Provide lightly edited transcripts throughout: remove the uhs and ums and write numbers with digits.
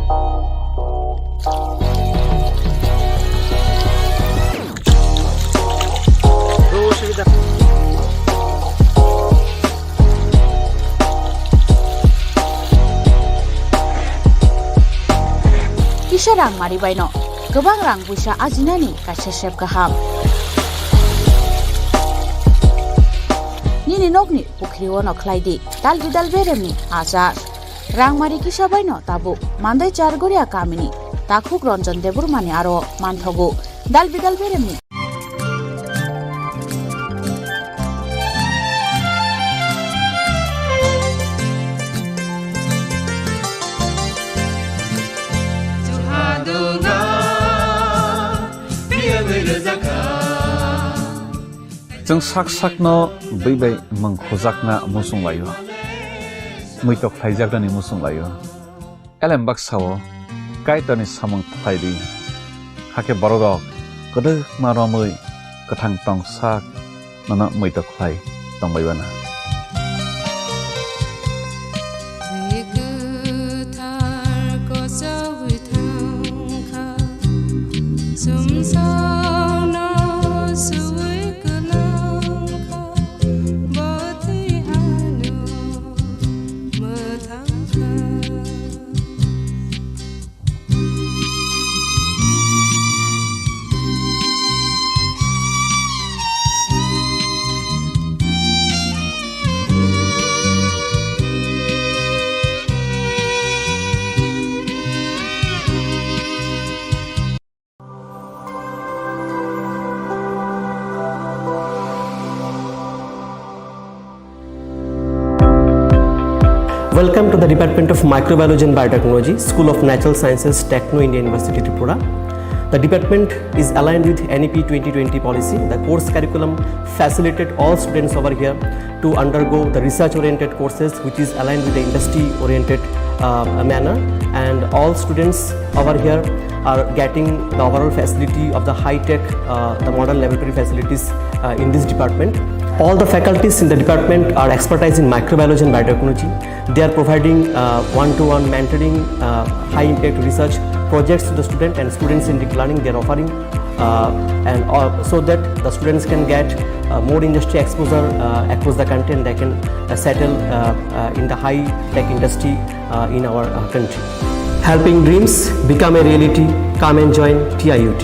Kisah rang mari baino, gobang rang busa ajinani kasesep kaham. Nini nokni pukriwo no klaidi, dal bidal beremni ajar. Rang mari kisah baino tabu, mandai chargoria kamini, takuk ronjon debur mani aro manthogu, dal bidal beremni. Jeng sak no bai mengkhojak na musung layo, muitok thaijak ni musung layo. Elem baksawo, kaito ni samang thaidi, hake borok, kodok maromui, kathang tong sak, nana muitok thai tong baibana. Welcome to the Department of Microbiology and Biotechnology, School of Natural Sciences, Techno India University, Tripura. The department is aligned with NEP 2020 policy. The course curriculum facilitated all students over here to undergo the research-oriented courses, which is aligned with the industry-oriented manner. And all students over here are getting the overall facility of the high-tech, the modern laboratory facilities in this department. All the faculties in the department are expertise in microbiology and biotechnology. They are providing one-to-one mentoring, high-impact research projects to the student and students in deep learning. They are offering so that the students can get more industry exposure across the country, and they can settle in the high-tech industry in our country. Helping dreams become a reality. Come and join TIUT.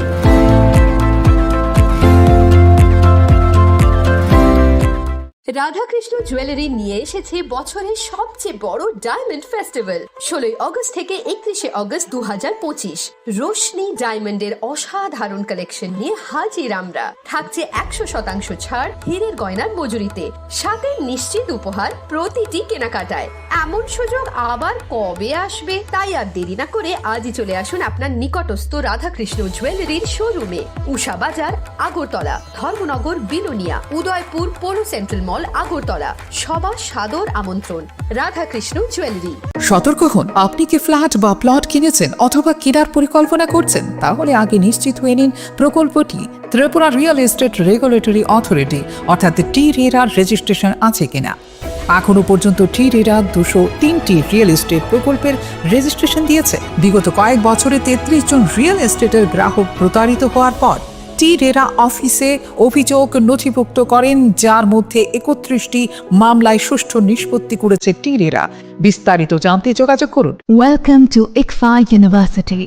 Radhakrishna jewellery নিয়ে এসেছে বছরের সবচেয়ে বড় diamond festival 16 August থেকে 31 August 2025 Roshni ডায়মন্ডের অসাধারণ collection নিয়ে হাজির আমরা থাকছে 100% ছাড় হীরের গয়নার মজুরিতে সাথে নিশ্চিত উপহার প্রতিটি কেনাকাটায় এমন সুযোগ আবার কবে আসবে তাই আর দেরি না করে আজই চলে আসুন আপনার নিকটস্থ রাধাকৃষ্ণ জুয়েলারির শোরুমে উষা বাজার আগরতলা ধর্মনগর বিলোনিয়া উদয়পুর পৌর সেন্ট্রাল মল আগরতলা সবার সাদর আমন্ত্রণ রাধাকৃষ্ণ জুয়েলারি সতর্ক হন আপনি কি ফ্ল্যাট বা প্লট কিনেছেন অথবা কেনার পরিকল্পনা করছেন তাহলে আগে নিশ্চিত হয়ে নিন প্রকল্পটি Tripura real estate regulatory authority অর্থাৎ টি-রেরা রেজিস্ট্রেশন আছে কিনা এখনো পর্যন্ত টি-রেরা 203টি রিয়েল এস্টেট প্রকল্পের রেজিস্ট্রেশন দিয়েছে বিগত কয়েক বছরে 33 জন রিয়েল এস্টেটের গ্রাহক প্রতারিত হওয়ার পর টি-রেরা অফিসে অভিযোগ নথিভুক্ত করেন যার মধ্যে 31টি মামলায় সুষ্ঠু নিষ্পত্তি করেছে টি-রেরা বিস্তারিত জানতে যোগাযোগ করুন Welcome to IKF University,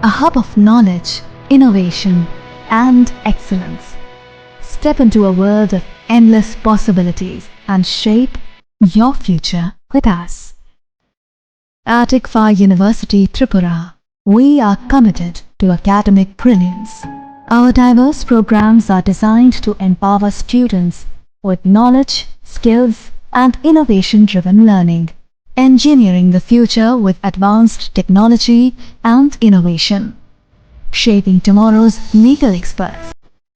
a hub of knowledge, innovation and excellence. Step into a world of endless possibilities and shape your future with us. At IKF University, Tripura, we are committed to academic brilliance. Our diverse programs are designed to empower students with knowledge, skills, and innovation-driven learning, engineering the future with advanced technology and innovation, shaping tomorrow's legal experts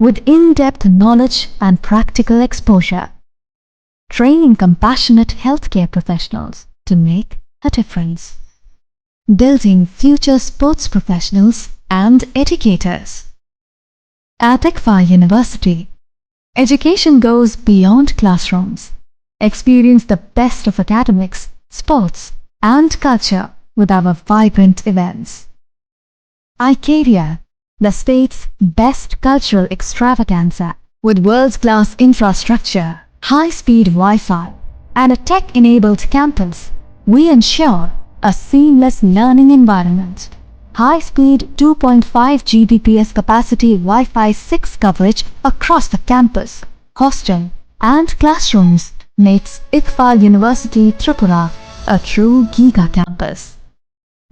with in-depth knowledge and practical exposure, training compassionate healthcare professionals to make a difference, building future sports professionals and educators. At IKF University, education goes beyond classrooms. Experience the best of academics, sports, and culture with our vibrant events. IKF, the state's best cultural extravaganza, with world-class infrastructure, high-speed Wi-Fi, and a tech-enabled campus, we ensure a seamless learning environment. High-speed 2.5 Gbps capacity Wi-Fi 6 coverage across the campus, hostel, and classrooms makes IKF University Tripura a true giga campus.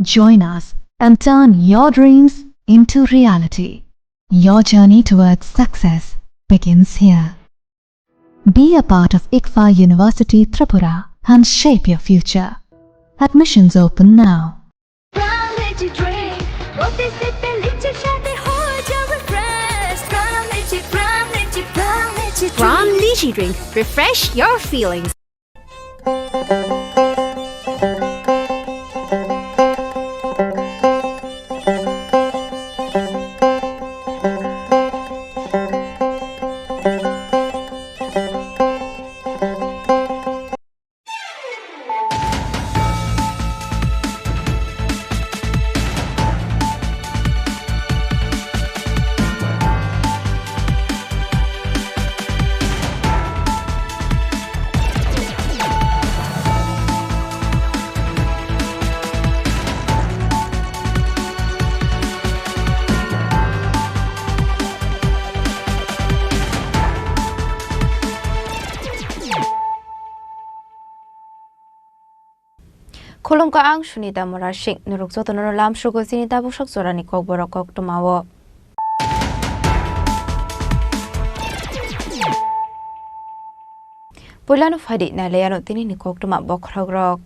Join us and turn your dreams into reality. Your journey towards success begins here. Be a part of IKF University Tripura and shape your future. Admissions open now. From Lychee Drink, refresh your feelings. Kolom ka ang sunita morashik nuruk zoto noro lam shugo sinita bushak zorani kokborok kok tumawo. Pulano fadi na leyano tini ni kok tuma bokragrok.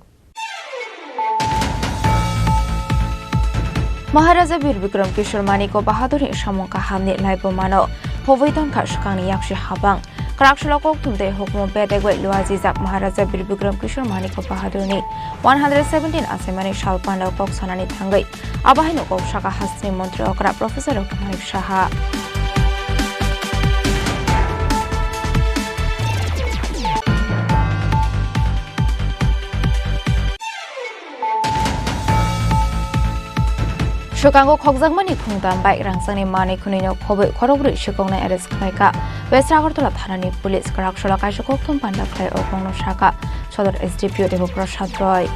Maharaja Bir Bikram Kishore Mani ko bahaduri shamong ka hamni laibo mano hovaiton ka shukang ni yakshi habang. Karakshula kok tumde hukmo bedegwe luazi zak Maharaja Bir Bikram Kishore Mani ko bahadurni 117 asemani shalpan law kok sanani thangai abahino kok shaka hasni mantri okra Professor Dr. Malik Shaha. Shukango Kokzangmani Kungdan by Rangsani Mani Kunino Kobe Korobri Shukona Eres Klaika, West Ragotola Tanani Police Karakshula Kashukotum Panda Clay Okono Shaka, Shodor SDPU de Bukrosha Troy.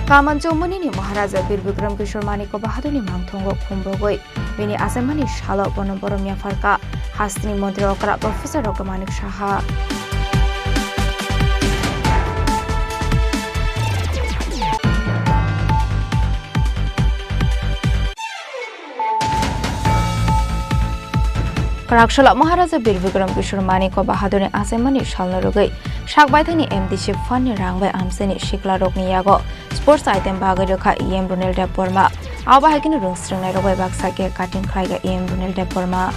Kamanjo Munini Maharaja Bir Bikram Kishore Mani ko bahaduni mangthongo khumbogoi bini asemani shala bonomboromia farka hastini mantri okra Professor Dr. Malik Shaha. Karakshula Maharaja Bir Bikram Kishore Mani ko bahaduni asemani shalna rugai shakbaithani MD Fani Rangbai Amseni Shikla Rokni Yago Sports item Bagadoka EM Brunel de Porma Abahakin Rungstring Narobai Baksake Cutting Kraiga EM Brunel de Porma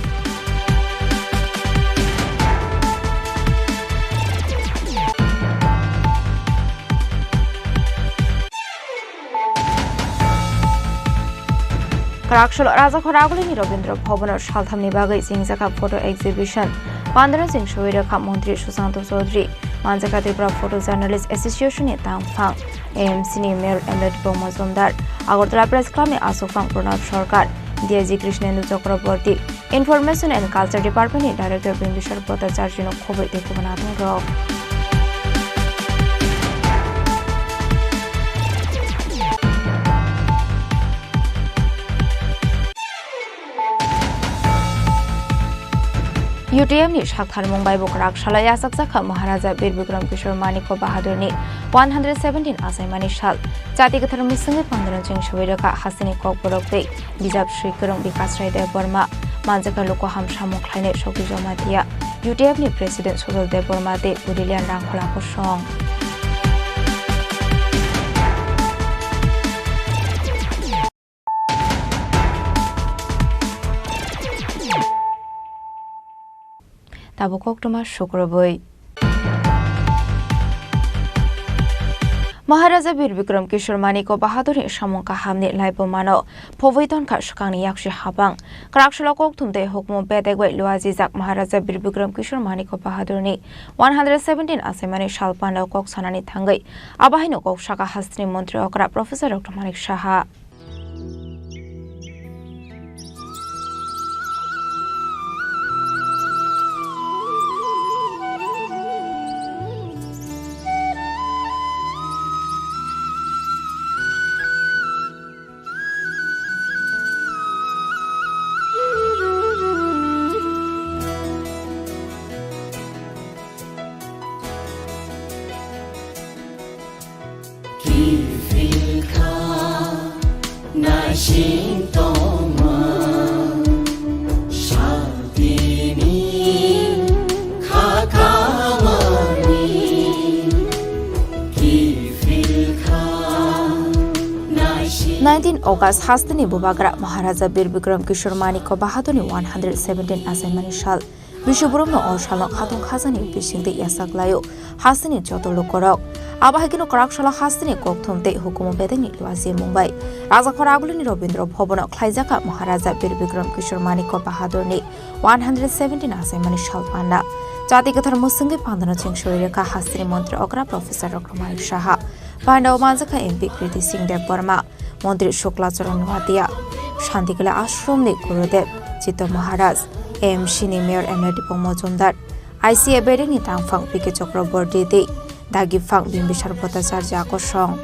Karakshula Raja Khoragulini Robindra Bhavan Shalthamni Bagai Singjaka Photo Exhibition Pandra Singh Shoira Ka Mantri Susanto Chaudhary Manjaka Tripura Photo Journalist Association e Tangphang AMC ni Mayor Emirate Bomazondar Agartala Press Club ni Asofang Pranab Sarkar DIG Krishnendu Chakraborty Information and Culture Department ni Director Bimbishar Bhattacharya no Khoboi Dekubanathong Rok UTM ni Shakhar Mumbai Bukrak Shalaya Saksakha Maharaja Bir Bikram Kishore Mani ko bahadurni 117 asaimani shal Jati Katharmi Sangai Pandran Ching Shawiraka Hasini Kokborok Te Bijab Shri Kurung Vikas Rai De Burma Manjaka Loko Ham Shamok Khlaine Shoki Jomatia UTM ni President Sodol De Burma Te Budilian Rangkhola ko Song Tabukok Tuma Shukraboi Maharaja Bir Bikram Kishore Maniko Bahaduri Shamongka Hamni Laibo Mano Povaiton Ka Shukangni Yakshi Habang Krakshula Koktumde Hukmo Bedegwe Luazi Zak Maharaja Bir Bikram Kishore Maniko Bahadurni 117 Asemani Shalpanda Kok Sanani Tangai Abahino Kok Shaka Hastri Montri Okra Professor Dr. Manik Shaha August Hastani Bubagra Maharaja Bir Bikram Kishore Maniko Bahaduni 117 Asemani Shal Bishuburum no Shalom Hatun Khazani Bishindi Yasaklayo Hastani Jotolo Korok Abahino Karakshala Hastani Koktumte Hukumu Bedeni Luazi Mumbai Raza Koragulini Robindro Bhobono Klaizaka Maharaja Bir Bikram Kishore Maniko Bahadurni 117 Asemani Shal Panda Jati Kathar Musungi Pandana Chingshoireka Hastani Montri Okra Professor Dr. Manik Shaha Panda Omanzaka MP Kriti Singh Dev Burma Montri Shuklacharan Wadia Shantikala Ashramni Gurudev Chito Maharaj M. Chini Mayor Emily Pomozundar ICA Bedeni Tangfang Pike Chokro Bordidi Dagi Fang Bimbishar Bhattacharya Akosong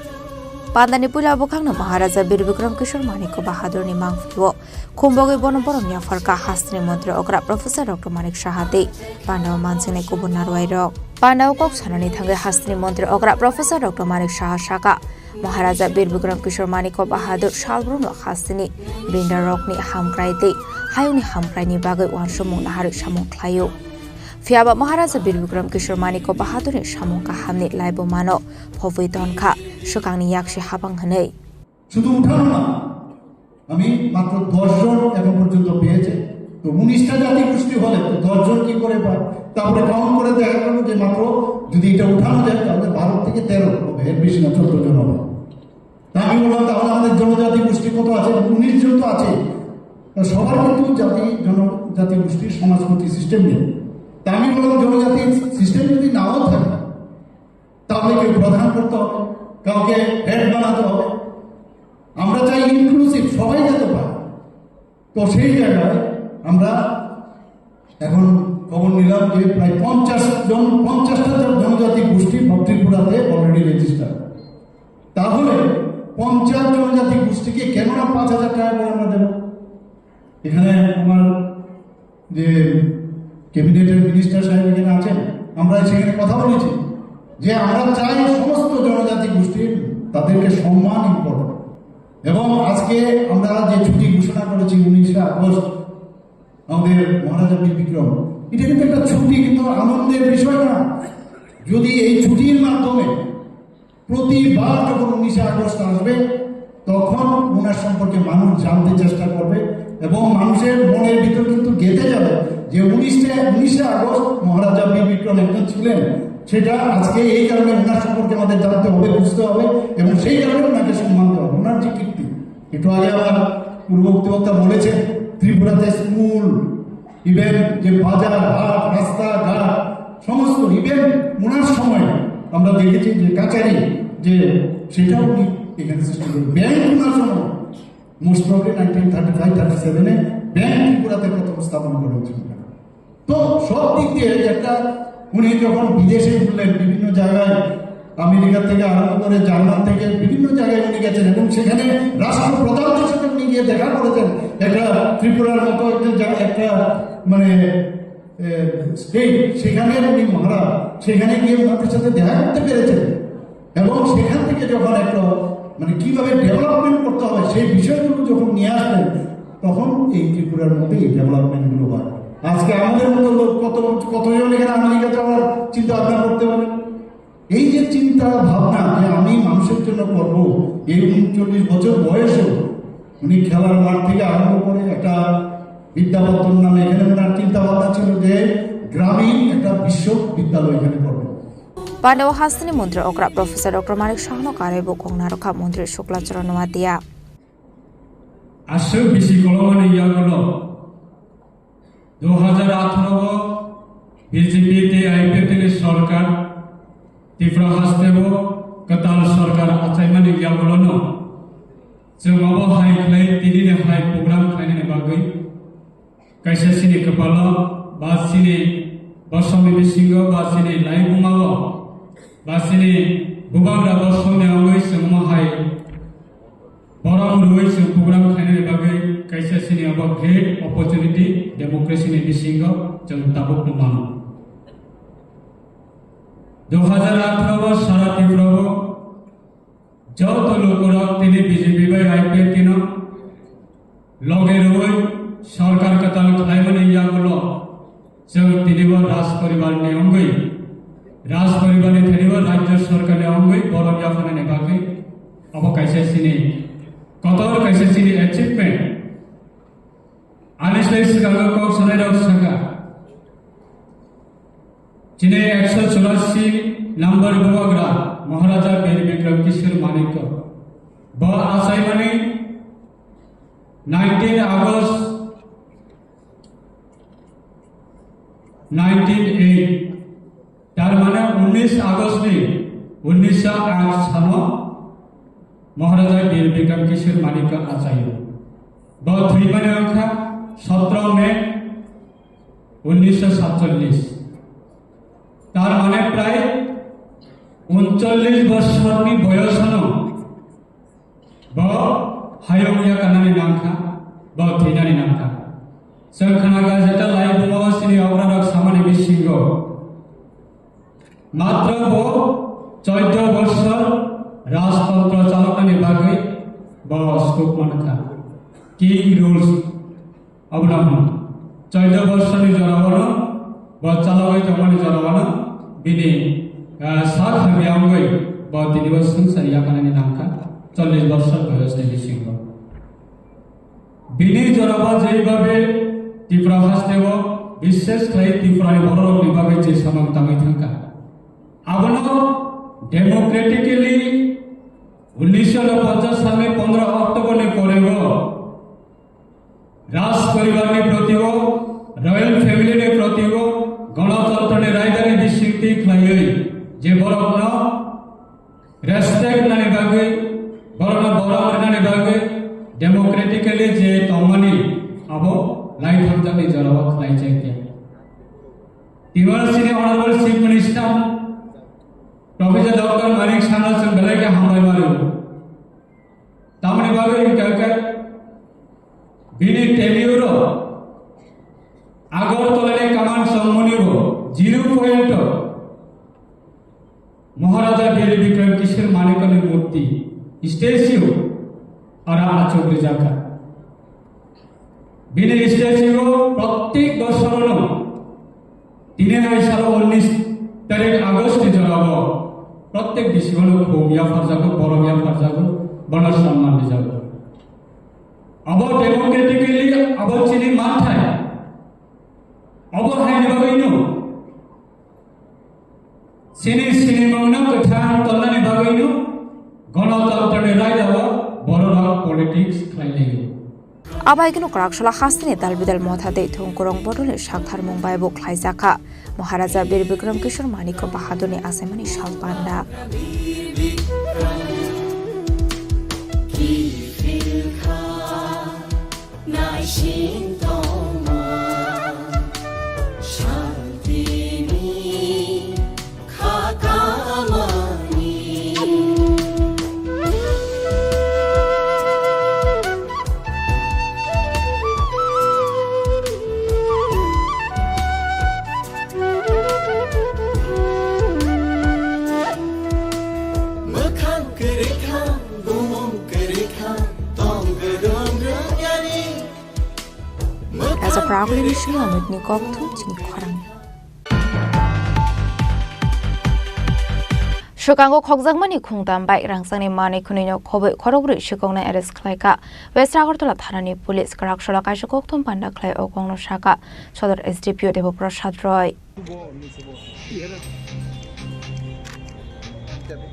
Pandani Pula Bukangna Maharaja Bir Bikram Kishore Maniko Bahadurni Mangfiwo Kumbogi Bonoborom Yafarka Hastri Montri Okra Professor Dr. Manik Shahade Pandao Mansine Kubunarwairo Pandao Kok Sanani Thangai Hastri Montri Okra Professor Dr. Manik Shaha Shaka Maharaja Bir Bikram Kishore Maniko Bahadur Shalbruno Hastini Brinda Rokni Hamkraite Hayuni Hamkraini Bagai Wansumung Nahari Shamong Klayo Fiaba Maharaja Bir Bikram Kishore Maniko Bahaduri Shamong Kahamni Laibo Mano Povaiton Ka Shukangni Yakshi Habang Hanei শুধু উঠানো না আমি মাত্র 10 জন এখন পর্যন্ত পেয়েছে তো 19টা জাতি গোষ্ঠী হলে তো 10 জন কি করে পায় তারপরে কাউন্ট করে দেখা গেল যে মাত্র যদি এটা উঠানো যায় তাহলে 12 থেকে 13 হবে এর বেশি না 14 জন হবে তা আমি বললাম তাহলে আমাদের জনজাতি গোষ্ঠী কত আছে 19 জন তো আছে সবার কিন্তু জনজাতি গোষ্ঠীর সমাজপতি সিস্টেম নেই তা আমি বললাম জনজাতি সিস্টেম যদি নাও থাকে তাহলে কেউ প্রধান করতে হবে কাউকে হেড বানাতে হবে আমরা চাই ইনক্লুসিভ সবাই যেতে পারে তো সেই জায়গায় আমরা এখন খবর নিলাম যে প্রায় 50টা জনজাতি গোষ্ঠী ত্রিপুরাতে অলরেডি রেজিস্টার তাহলে 50 জনজাতি গোষ্ঠীকে কেন না 5,000 টাকা করে আমরা দেব এখানে আমার যে ক্যাবিনেটের মিনিস্টার সাহেব এখানে আছেন আমরা সেখানে কথা বলেছি যে আমরা চাই সমস্ত জনজাতি গোষ্ঠীর তাদেরকে সম্মান ইম্পর্টেন্ট এবং আজকে আমরা যে ছুটি ঘোষণা করেছি 19 আগস্ট আমাদের মহারাজা বীর বিক্রম এটা কিন্তু একটা ছুটি কিন্তু আনন্দের বিষয় না যদি এই ছুটির মাধ্যমে প্রতিবার যখন 19 আগস্ট আসবে তখন ওনার সম্পর্কে মানুষ জানতে চেষ্টা করবে এবং মানুষের মনের ভিতর কিন্তু গেঁথে যাবে যে 19 আগস্ট মহারাজা বীর বিক্রম একজন ছিলেন সেটা আজকে এই কারণে ওনার সম্পর্কে আমাদের জানতে হবে বুঝতে হবে এবং সেই কারণে ওনাকে সম্মান দেওয়া হবে ওনার যে কীর্তি একটু আগে আমার পূর্ববর্তী বক্তা বলেছে ত্রিপুরাতে স্কুল ইভেন যে বাজার হাট রাস্তাঘাট সমস্ত ইভেন ওনার সময় আমরা দেখেছি যে কাচারি যে সেটাও উনি এখানে সৃষ্টি করেন ব্যাংক ওনার সময় মোস্ট প্রবলি 1935-37 ব্যাংক ত্রিপুরাতে প্রথম স্থাপন করেছিল তো সব দিক দিয়ে একটা উনি যখন বিদেশে ঘুরলেন বিভিন্ন জায়গায় আমেরিকা থেকে আরম্ভ করে জার্মান থেকে বিভিন্ন জায়গায় উনি গেছেন এবং সেখানে রাষ্ট্রপ্রধানদের সাথে উনি গিয়ে দেখা করেছেন একটা ত্রিপুরার মতো একটা মানে স্টেট সেখানে উনি মহারাজ সেখানে গিয়ে ওনাদের সাথে দেখা করতে পেরেছেন এবং সেখান থেকে যখন একটা মানে কিভাবে ডেভেলপমেন্ট করতে হবে সেই বিষয়গুলো যখন নিয়ে আসবেন তখন এই ত্রিপুরার মধ্যে এই ডেভেলপমেন্টগুলো হয় আজকে আমাদের মতো লোক কতজন এখানে আমেরিকা যাওয়ার চিন্তা ভাবনা করতে পারে এই যে চিন্তা ভাবনা যে আমি মানুষের জন্য করবো এই 39 বছর বয়সেও উনি খেলার মাঠ থেকে আরম্ভ করে একটা বিদ্যাপত্তন নামে এখানে ওনার চিন্তা ভাবনা ছিল যে গ্রামীণ একটা বিশ্ববিদ্যালয় এখানে করবে Bandawa Hastani Mundra Okra Professor Dr. Marik Shahno Karebo Kongnarokha Mundri Shuklacharan Noatia. Ashu bisi kolomani yagolo 2018 BJP के IKF सरकार त्रिपुरा हास्तेबो कताल सरकार आचाइमानि यागोलोनो जों माबा हाय खालाय तिनिने हाय प्रग्राम खालायनायनि बागै कायसासिनि कपाला बासिनि बसमनि बिसिंगो बासिनि लाइबुमाबो बासिनि बुबाग्रा बसमनि आवै जों माहाय बराबरुयै जों प्रग्राम खालायनायनि बागै कायसासिनि अब ग्रेट अपॉर्चुनिटी डेमोक्रेसीनि बिसिंगो जों ताबुक नुमानो 2018 सारा त्रिपुराबो যত লোকরা তিনি বিজেপি বাই আইপিএফ কিনা লগে রই সরকার কতাল খাইমানি ইয়াগুলো जों তিনিবা রাজ পরিবারनि অঙ্গই রাজ পরিবারनि থেনিবা রাজ্য সরকারनि অঙ্গই বড় জাফানানি বাগै अब কাইসাসিনি কতর কাইসাসিনি অ্যাচিভমেন্ট আলিসলাই সিগাগো কক সনাই রক সাকা जिन्हें 184 नंबर बुवाग्रा महाराजा वीर विक्रम किशोर मानिक ब आसाइमानि 19 अगस्त 1908 तार माने 19 अगस्त नि 1908 सानो महाराजा वीर विक्रम किशोर मानिक आचार्य ब थ्री माने अंखा 17 मई 1947 तार माने प्राय 39 बछरनि बयसानो ब हायंया कानानि नामखा ब थैनानि नामखा जों खोनागा जेता लाइ बुमावासिनि अग्रादक सामानि बिसिंगो मात्र ब 14 बछर राजतंत्र चालकनि बागै ब स्कोप मानखा किंग रूल्स अबनाम 14 बछरनि जरावनो ब चालकै जमानि जरावनो बिनि सात हाबियावै ब तिनिबो संसारिया कानानि नामखा 40 बछर बयसनि बिसिंगो बिनि जराबा जेइबाबे त्रिपुरा हास्तेव विशेष खाय त्रिपुरानि बर'नि बागै जे सामंतामै थांका आबनो डेमोक्रेटिकली 1950 सालनि 15 अक्टोबरनि परेबो राज परिवारनि प्रतिबो रॉयल फैमिलीनि प्रतिबो गणतन्त्रनि रायदानि बिसिंथि खालायै जे बर'नो रेस्पेक्ट नानि बागै बर'नो बर'नानि बागै डेमोक्रेटिकली जे तमानि आबो लाइथामजानि जरावा खालायजाय गया तिवारसिनि honourable chief minister professor doctor Manik Saha जों बेलायके हामबाय मारो तामनि बागै काका बिनि टेलिउरो আগরতলায় কামান সম্মানিব 0 পয়েন্ট মহারাজা বীর বিক্রম কিশোর মানিকনের মূর্তি স্ট্যাচু আর আচুগ্রি জাকা বিনে স্ট্যাচু প্রত্যেক বছরনো 1919 তারিখ আগস্ট জড়াব প্রত্যেক দিশগুলো ভূমিয়া ফারজাগো বড়মিয়া ফারজাগো বড় সম্মান দিজাগো আব ডেমোক্রেটিক্যালি আব চিনি মাথায় अबहायनि बागैनो सिनि मंगना कथा तलनानि बागैनो गणतन्त्रनि रायदावा बर'रा politics खालायलायो आबायगनो कराकसला हास्तिनि दालबिदाल मथादे थुंकुरं बडले साखथार मुंबाय बख्लायजाखा Maharaja Vir Vikram Kishore Manik बाहादुरनि आसामानि सालबान्दा Praguling Shilomit ni Koktu Chini Khorang Shukango Khokjangmani Khungdam bai rangsangni mani khunino khobai khorogri shikongna arrest khlaika West Agartala thanani police karakshala kaisa kokthum panda khlai okongno shaka Sodor SDPO Devo Prasad Roy Party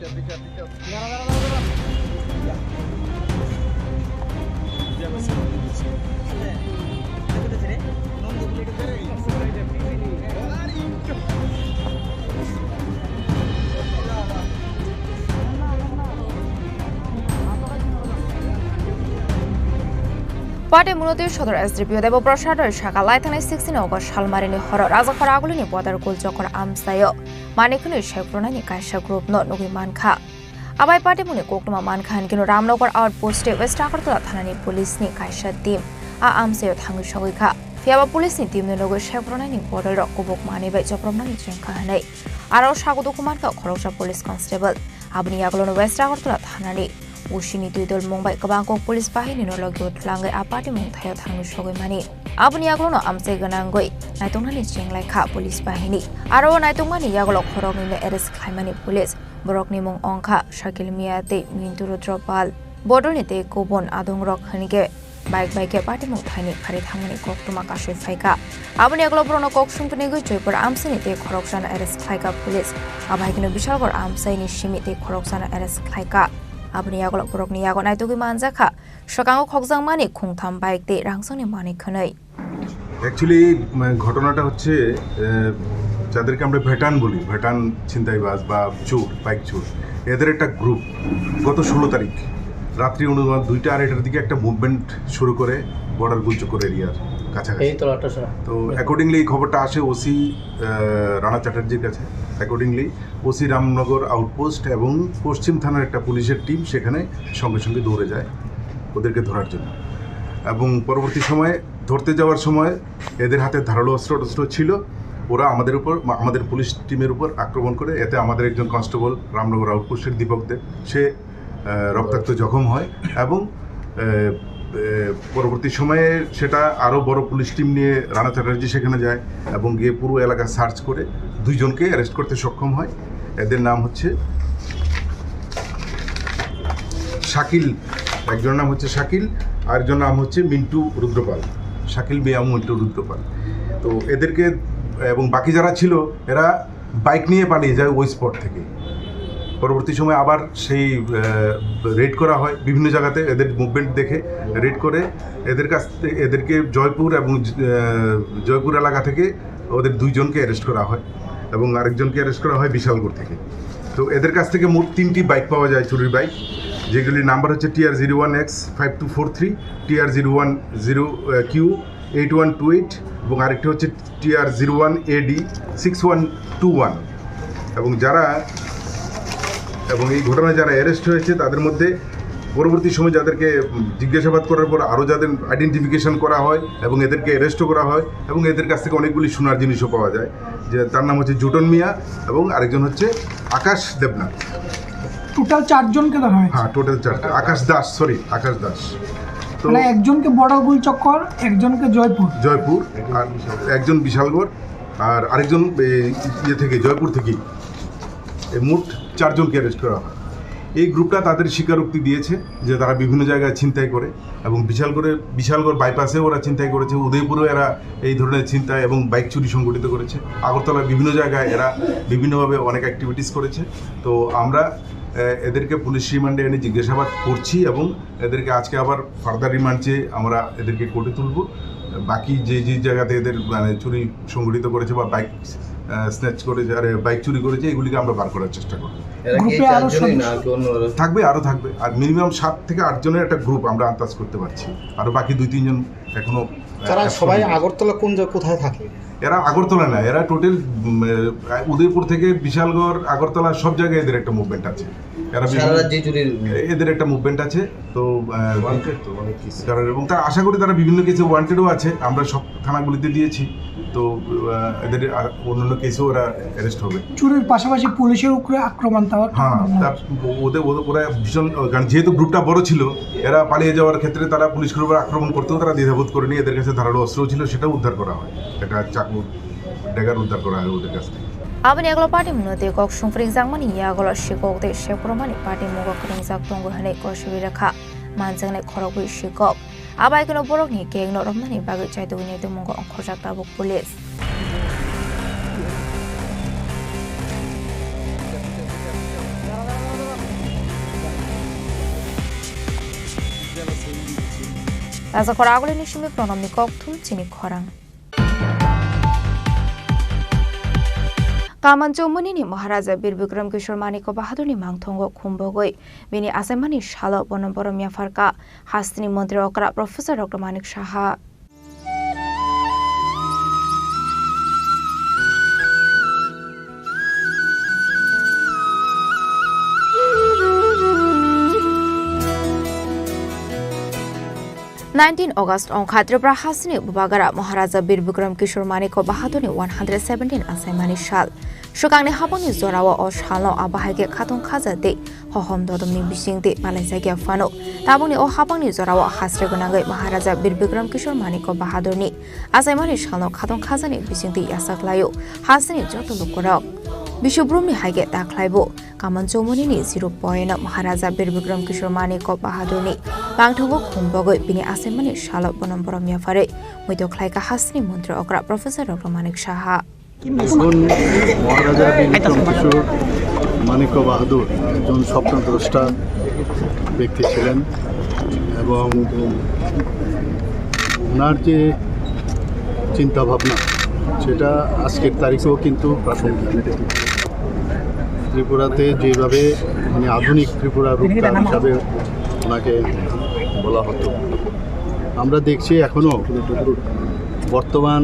Munoti Shodor SDPO Devo Proshador Shaka Lightning 16 August Halmarini Horror as a Faragulini Water Kulchokor Amsayo Manikuni Shepronani Kasha Group not Nugi Manka. Abai Party Munikokuma Manka and Kino Ramnokor Outpost West Akorta Tanani Police Ni Kasha team Amsayo Tangushawika. Fiaba Police team the Nogo Chevronani Border Kubok Mani by Jopromani Jankane. Aro Shagodukumanka Korosha Police Constable Abniagolon West Akorta Tanani. Ushini Tudol Mumbai Kabangko Police Bahini no Logo Langai apartment Tayo Tangushogoi Mani. Abniaglono Amseganangoi, Naitongani Ching like Police Bahini. Aro Naitongani Yagolo Korong in the Eres Kaimani Police, Borokni Mong Onka, Shakilmia de Minturo Dropal, Bordonite Kobon Adong Rock Hanige, Bike by Party Mutani, Parithamani Kok to Makashi Faika. Abniaglo Brono Kok Shumpanigo Joyper Amsenite Corruption Eres Kaika Police. Abhagino Bishagor Amsani Shimite Corruption Eres Kaika. Abniagolok Borokniago Naitugi Manzaka, Shakango Kokzang Mani Kungtam Bike de Rangsoni Mani Kanai. Actually, ঘটনাটা হচ্ছে যাদেরকে আমরা ভেটান বলি, ভেটান ছিনতাইবাজ বা চোর, bike চোর, এদের একটা গ্রুপ গত 16 তারিখ রাত্রি 2:30 দিকে একটা মুভমেন্ট শুরু করে বর্ডার গুলচক্কর এরিয়ার কাছাকাছি। তো অ্যাকর্ডিংলি এই খবরটা আসে ওসি রানা চ্যাটার্জির কাছে। অ্যাকর্ডিংলি ওসি রামনগর আউটপোস্ট এবং পশ্চিম থানার একটা পুলিশের টিম সেখানে সঙ্গে সঙ্গে দৌড়ে যায় ওদেরকে ধরার জন্য। এবং পরবর্তী সময়ে ধরতে যাওয়ার সময় এদের হাতে ধারালো অস্ত্র ছিল। ওরা আমাদের পুলিশ টিমের উপর আক্রমণ করে, এতে আমাদের একজন কনস্টেবল রামনগর আউটপোস্টের দীপক দেব সে রক্তাক্ত জখম হয়। এবং পরবর্তী সময়ে সেটা আরও বড় পুলিশ টিম নিয়ে রানা চ্যাটার্জি সেখানে যায় এবং গিয়ে পুরো এলাকা সার্চ করে 2 জনকে অ্যারেস্ট করতে সক্ষম হয়। এদের নাম হচ্ছে শাকিল, একজনের নাম হচ্ছে শাকিল, আরেকজনের নাম হচ্ছে মিন্টু রুদ্রপাল, শাকিল বেয়ামু মিন্টু রুদ্রপাল। তো এদেরকে এবং বাকি যারা ছিল এরা বাইক নিয়ে পালিয়ে যায় ওই স্পট থেকে। পরবর্তী সময় আবার সেই রেড করা হয় বিভিন্ন জায়গাতে, এদের মুভমেন্ট দেখে রেড করে এদেরকে জয়পুর এবং জয়পুর এলাকা থেকে ওদের 2 জনকে অ্যারেস্ট করা হয় এবং আরেকজনকে অ্যারেস্ট করা হয় বিশালগড় থেকে। তো এদের কাছ থেকে মোট 3টি বাইক পাওয়া যায়, চুরির বাইক, যেগুলির নাম্বার হচ্ছে TR01X5243, TR010Q8128 এবং আরেকটি হচ্ছে TR01AD6121। এবং এই ঘটনায় যারা অ্যারেস্ট হয়েছে তাদের মধ্যে পরবর্তী সময় যাদেরকে জিজ্ঞাসাবাদ করার পর আরও যাদের আইডেন্টিফিকেশন করা হয় এবং এদেরকে অ্যারেস্টও করা হয় এবং এদের কাছ থেকে অনেকগুলি সোনার জিনিসও পাওয়া যায়। যে তার নাম হচ্ছে জুটন মিয়া এবং আরেকজন হচ্ছে আকাশ দেবনাথ। টোটাল 4 জনকে ধরা হয়েছে। হ্যাঁ, টোটাল 4। আকাশ দাস। তো একজনকে বড় গুলচক্কর, একজনকে জয়পুর, আর একজন বিশালগড়, আর আরেকজন জয়পুর থেকে। মোট 4 জনকে অ্যারেস্ট করা হয়। এই গ্রুপটা তাদের স্বীকারোক্তি দিয়েছে যে তারা বিভিন্ন জায়গায় ছিনতাই করে এবং বিশালগড় বাইপাসে ওরা ছিনতাই করেছে, উদয়পুরেও এরা এই ধরনের ছিনতাই এবং বাইক চুরি সংগঠিত করেছে, আগরতলার বিভিন্ন জায়গায় এরা বিভিন্নভাবে অনেক অ্যাক্টিভিটিস করেছে। তো আমরা এদেরকে পুলিশ রিমান্ডে এনে জিজ্ঞাসাবাদ করছি এবং এদেরকে আজকে আবার ফার্দার রিমান্ড চেয়ে আমরা এদেরকে কোর্টে তুলব। বাকি যে জায়গাতে এদের চুরি সংগঠিত করেছে বা বাইক স্ন্যাচ করেছে আর বাইক চুরি করেছে এগুলিকে আমরা বার করার চেষ্টা করব। থাকবে আর মিনিমাম 7 থেকে 8 জনের একটা গ্রুপ আমরা আন্দাজ করতে পারছি। আরও বাকি 2-3 জন এখনো। তারা সবাই আগরতলা কোথায় থাকে? এরা আগরতলা না, এরা টোটাল উদয়পুর থেকে বিশালগড়, আগরতলা সব জায়গায় এদের একটা মুভমেন্ট আছে। এদের একটা মুভমেন্ট আছে। তো এবং তারা আশা করি তারা বিভিন্ন কেসে ওয়ান্টেডও আছে, আমরা সব থানাগুলিতে দিয়েছি। তো এদের অন্যান্য কেসেও ওরা অ্যারেস্ট হবে। চুরির পাশাপাশি পুলিশের উপরে আক্রমণ। হ্যাঁ, ওরা ভীষণ, কারণ যেহেতু গ্রুপটা বড় ছিল, এরা পালিয়ে যাওয়ার ক্ষেত্রে তারা পুলিশের উপর আক্রমণ করতেও তারা দ্বিধাবোধ করেনি। এদের কাছে ধারালো অস্ত্র ছিল, সেটাও উদ্ধার করা হয়, একটা চাকু ড্যাগার উদ্ধার করা হয় ওদের কাছ থেকে। Abani aglo party munoti kok sungfrik zangmani ya aglo shikok de shepromani party moga kring zak tongo hane ko shibira kha manjangne khorogui shikok abai kono borok ni keng no romnani bagi chaitu ni de mongo khojak tabuk police Nasa Khoraguli Nishimi Pronomi Kokthum Chini Khorang Kamanchomuni ni Maharaja Bir Bikram Kishore Maniko Bahadur ni Mangthongo Khumbogoi bini asemani shalo bonomboro miafarka hastini Mantri Okra Professor Dr. Manik Shaha 19 August on Tripura Hasini Bubagara Maharaja Bir Bikram Kishore Maniko Bahaduni 117 Asaimani Shal Shukangni Haboni Zorawa o Shalo Abahage Katun Kazade Hohom Dodumi Bishingti Malaysia Fano Tabuni o Haboni Zorawa Hasregunanga Maharaja Bir Bikram Kishore Maniko Bahaduni Asaimani Shalo Katun Kazani Bishingti Yasaklayo Hasini Joto Lukurok Bishubrumi Hage Daklaibo Kamanchomuni ni 0 Maharaja Bir Bikram Kishore Maniko Bahaduni Bangthogo Khumbogoi bini asemani Shalo Bonomboro Miafare Muito Klaika Hasni Mantri Okra Professor Dr. Manik Shaha মহারাজা বিক্রম কিশোর মানিক্য বাহাদুর একজন স্বপ্নদ্রষ্টা ব্যক্তি ছিলেন এবং ওনার যে চিন্তাভাবনা সেটা আজকের তারিখেও কিন্তু প্রাসঙ্গিক ত্রিপুরাতে যেভাবে মানে আধুনিক ত্রিপুরা রূপকার হিসাবে ওনাকে বলা হতো আমরা দেখছি এখনও বর্তমান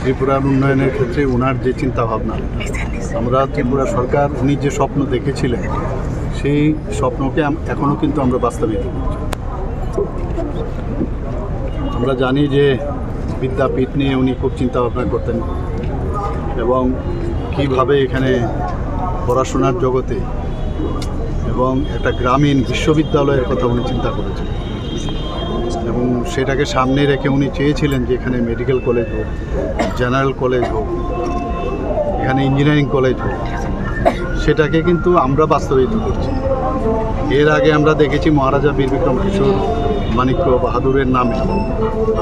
ত্রিপুরার উন্নয়নের ক্ষেত্রে ওনার যে চিন্তাভাবনা আমরা ত্রিপুরা সরকার উনি যে স্বপ্ন দেখেছিলেন সেই স্বপ্নকে এখনও কিন্তু আমরা বাস্তবায়িত করছি আমরা জানি যে বিদ্যাপীঠ নিয়ে উনি খুব চিন্তাভাবনা করতেন এবং কীভাবে এখানে পড়াশোনার জগতে এবং একটা গ্রামীণ বিশ্ববিদ্যালয়ের কথা উনি চিন্তা করেছেন এবং সেটাকে সামনে রেখে উনি চেয়েছিলেন যে এখানে মেডিকেল কলেজ হোক জেনারেল কলেজ হোক এখানে ইঞ্জিনিয়ারিং কলেজ হোক সেটাকে কিন্তু আমরা বাস্তবায়িত করছি এর আগে আমরা দেখেছি মহারাজা বীর বিক্রম কিশোর মানিক্য বাহাদুরের নামে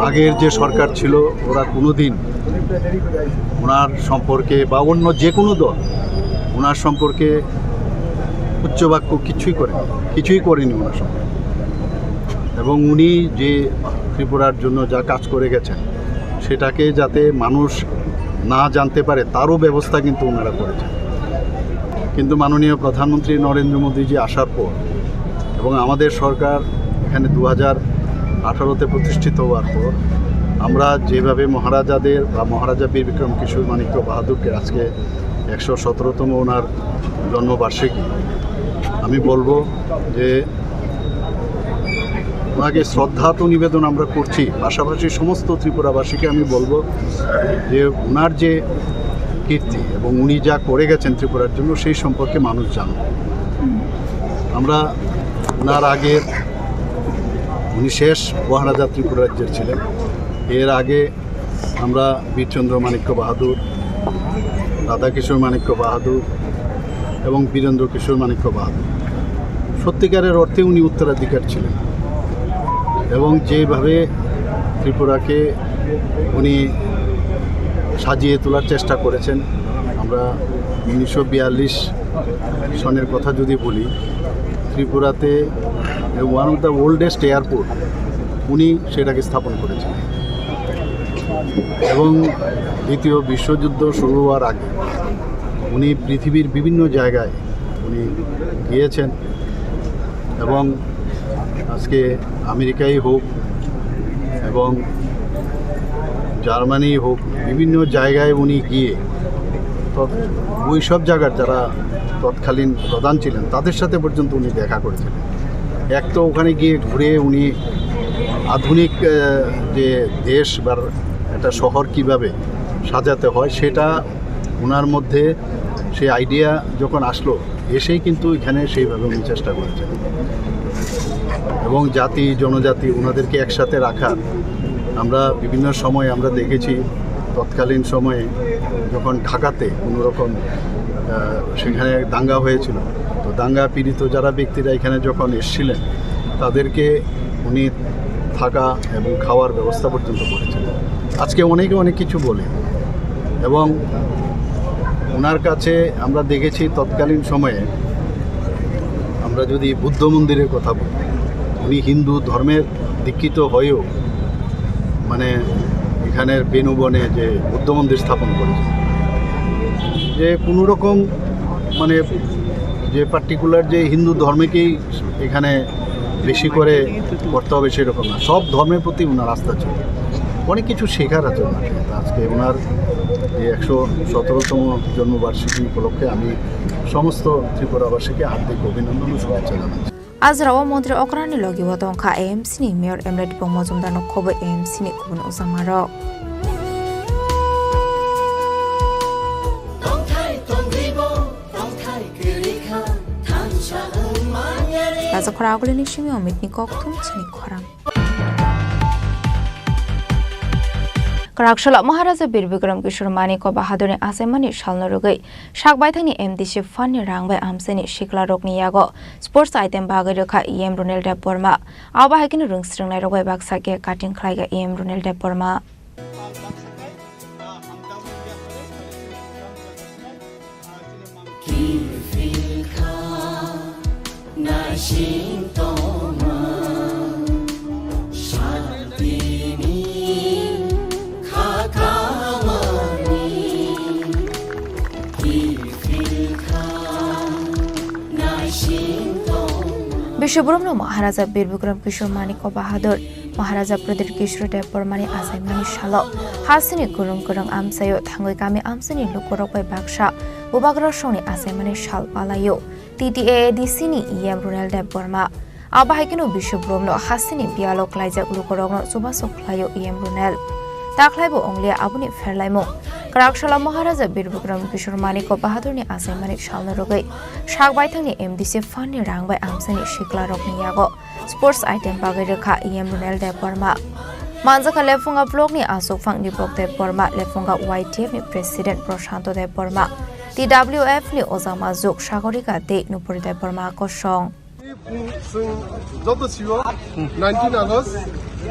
আগের যে সরকার ছিল ওরা কোনোদিন ওনার সম্পর্কে বা অন্য যে কোনো দল ওনার সম্পর্কে উচ্চবাক্য কিছুই করেনি ওনার সম্পর্কে এবং উনি যে ত্রিপুরার জন্য যা কাজ করে গেছেন সেটাকে যাতে মানুষ না জানতে পারে তারও ব্যবস্থা কিন্তু ওনারা করেছেন কিন্তু মাননীয় প্রধানমন্ত্রী নরেন্দ্র মোদীজি আসার পর এবং আমাদের সরকার এখানে 2018-তে প্রতিষ্ঠিত হওয়ার পর আমরা যেভাবে মহারাজাদের বা মহারাজা বীর বিক্রম কিশোর মানিক্য বাহাদুরকে আজকে 117তম ওনার জন্মবার্ষিকী আমি বলবো যে ওনাকে শ্রদ্ধা তো নিবেদন আমরা করছি পাশাপাশি সমস্ত ত্রিপুরাবাসীকে আমি বলবো যে ওনার যে কীর্তি এবং উনি যা করে গেছেন ত্রিপুরার জন্য সেই সম্পর্কে মানুষ জানুক আমরা ওনার আগে উনি শেষ মহারাজা ত্রিপুরা রাজ্যের ছিলেন এর আগে আমরা বীরচন্দ্র মানিক্য বাহাদুর রাধাকিশোর মানিক্য বাহাদুর এবং বীরেন্দ্র কিশোর মানিক্য বাহাদুর সত্যিকারের অর্থে উনি উত্তরাধিকার ছিলেন এবং যেভাবে ত্রিপুরাকে উনি সাজিয়ে তোলার চেষ্টা করেছেন আমরা 1942 সনের কথা যদি বলি ত্রিপুরাতে one of the oldest airport উনি সেটাকে স্থাপন করেছেন এবং দ্বিতীয় বিশ্বযুদ্ধ শুরু হওয়ার আগে উনি পৃথিবীর বিভিন্ন জায়গায় উনি গিয়েছেন এবং আজকে আমেরিকাই হোক এবং জার্মানি হোক বিভিন্ন জায়গায় উনি গিয়ে ওই সব জায়গার যারা তৎকালীন প্রধান ছিলেন তাদের সাথে পর্যন্ত উনি দেখা করেছিলেন এক তো ওখানে গিয়ে ঘুরে উনি আধুনিক যে দেশ বা একটা শহর কিভাবে সাজাতে হয় সেটা ওনার মধ্যে সেই আইডিয়া যখন আসলো এসেই কিন্তু এখানে সেইভাবে উনি চেষ্টা করেছেন এবং জাতি জনজাতি ওনাদেরকে একসাথে রাখার আমরা বিভিন্ন সময় আমরা দেখেছি তৎকালীন সময়ে যখন ঢাকাতে কোনো রকম সেখানে দাঙ্গা হয়েছিল তো দাঙ্গা পীড়িত যারা ব্যক্তিরা এখানে যখন এসেছিলেন তাদেরকে উনি থাকা এবং খাওয়ার ব্যবস্থা পর্যন্ত করেছিলেন আজকে অনেক কিছু বলে এবং ওনার কাছে আমরা দেখেছি তৎকালীন সময়ে আমরা যদি বুদ্ধ মন্দিরের কথা বলি উনি হিন্দু ধর্মের দীক্ষিত হয়েও মানে এখানের বেনুবনে যে বুদ্ধ মন্দির স্থাপন করেছে, যে কোনো রকম মানে যে পার্টিকুলার যে হিন্দু ধর্মকেই এখানে বেশি করে করতে হবে সেরকম না, সব ধর্মের প্রতি ওনার আস্থা ছিল। অনেক কিছু শেখার আছে ওনার। আজকে ওনার এই 117তম জন্মবার্ষিকী উপলক্ষে আমি সমস্ত ত্রিপুরাবাসীকে হার্দিক অভিনন্দন ও শুভেচ্ছা জানাচ্ছি। আজ রাওয়া মন্ত্রী অকরানি লগি ওয়াতংখা AMC ni Mayor Emlet Mojumdar nokhobo AMC ni kubun usamarok Raja Khoraguli ni Shimi Omit ni Koktum Chini Khorang Karakshal Maharaja Bir Bikram Kishore Maniko Bahadur ni Asemani Shalnorugai Shakbaithani MDC Fani Rangbai Amseni Shikla Rokni Yago Sports item bagai rekha EM Runel Deporma Abahakin Rungstring Nairogai Baksake Cutting Klaiga EM Runel Deporma Bishopbromno Maharaja Bir Bikram Kishore Maniko Bahadur Maharaja Pradir Kishore Depormani Asaimani Shalo Hasini Kurung Kurang Amsayo Thangoi Kami Amsani Lukorokbai Baksha Ubagrashoni Asaimani Shal Palayo TTADC ni EM Runel Deporma Abahikino Bishopbromno Hasini Bialo Klaijak Lukorokno Subasok Klayo EM Runel Taklaibo Onglia Abuni Ferlaimo Karakshal Maharaja Bir Bikram Kishore Maniko Bahadur ni Asaimani Shalnorugai Shakbaithang ni MDC Fani Rangbai Amsani Shikla Rokni Yago Sports item bagai rekha EM Runel Deporma Manjaka Lefunga Blog ni Asofang ni Blog Deporma Lefunga YTF ni President Proshanto Deporma TWF ni Ozama Zuk Shagorika De Nupuri Deporma Kosong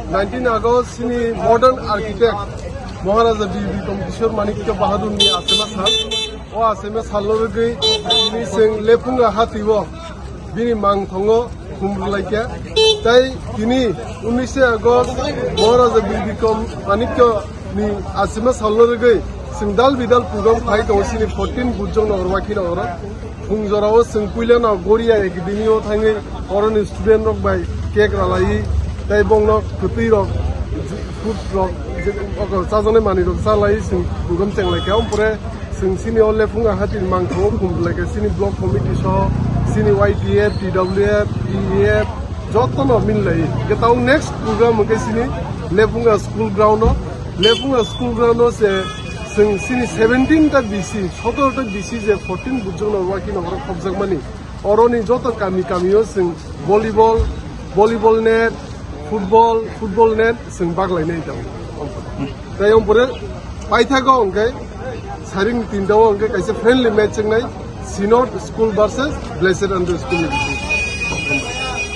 19 August ni modern architect Maharaja Bir Bikram Kishore Maniko Bahadur ni asema sal o asema salorgai ni sing lefunga hatiwo bini mangthongo khumlaika tai kini 19 August Maharaja Bir Bikram Maniko ni asema salorgai singdal bidal program khai dosini 14 bujong norwaki na ora khungjorao singpuila na goria ekdinio thangi oron student rok bai cake ralai tai bongno khutui rok food rok Sazone mani rok salai sing program chenglai pore sing sini ole funga hatin mangtho khumlaika sini block committee so sini YTF TWF EF jotono minlai getau next program ke sini lefunga school ground se sini 17 ta BC 17 ta BC je 14 bujong working over khobjak mani oroni joto kamio sing volleyball net football net sing baglai nei ta tai pore paithago onke saring tindao onke kaise friendly match ngai Synod School versus Blessed Under School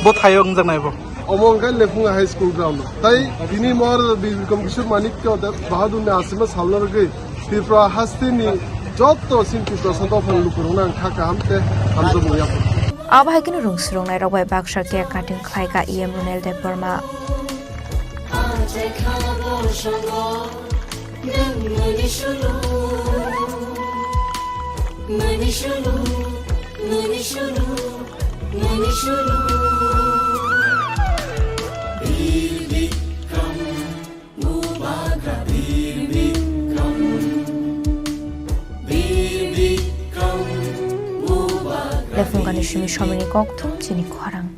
both hayong janai bo omongkai lefunga high school ground tai bini mor Bikram Kishore Maniko Bahadur ni asema salorgai Tripura hastini jotto sinti prosanto phanglu kuruna khaka hamte hamzo moya Abahikino Rungsrong Nairogai Baksha Ke Cutting Klaiga EM Runel Deporma Lefungani Shimi Shomini Koktum Chini Khorang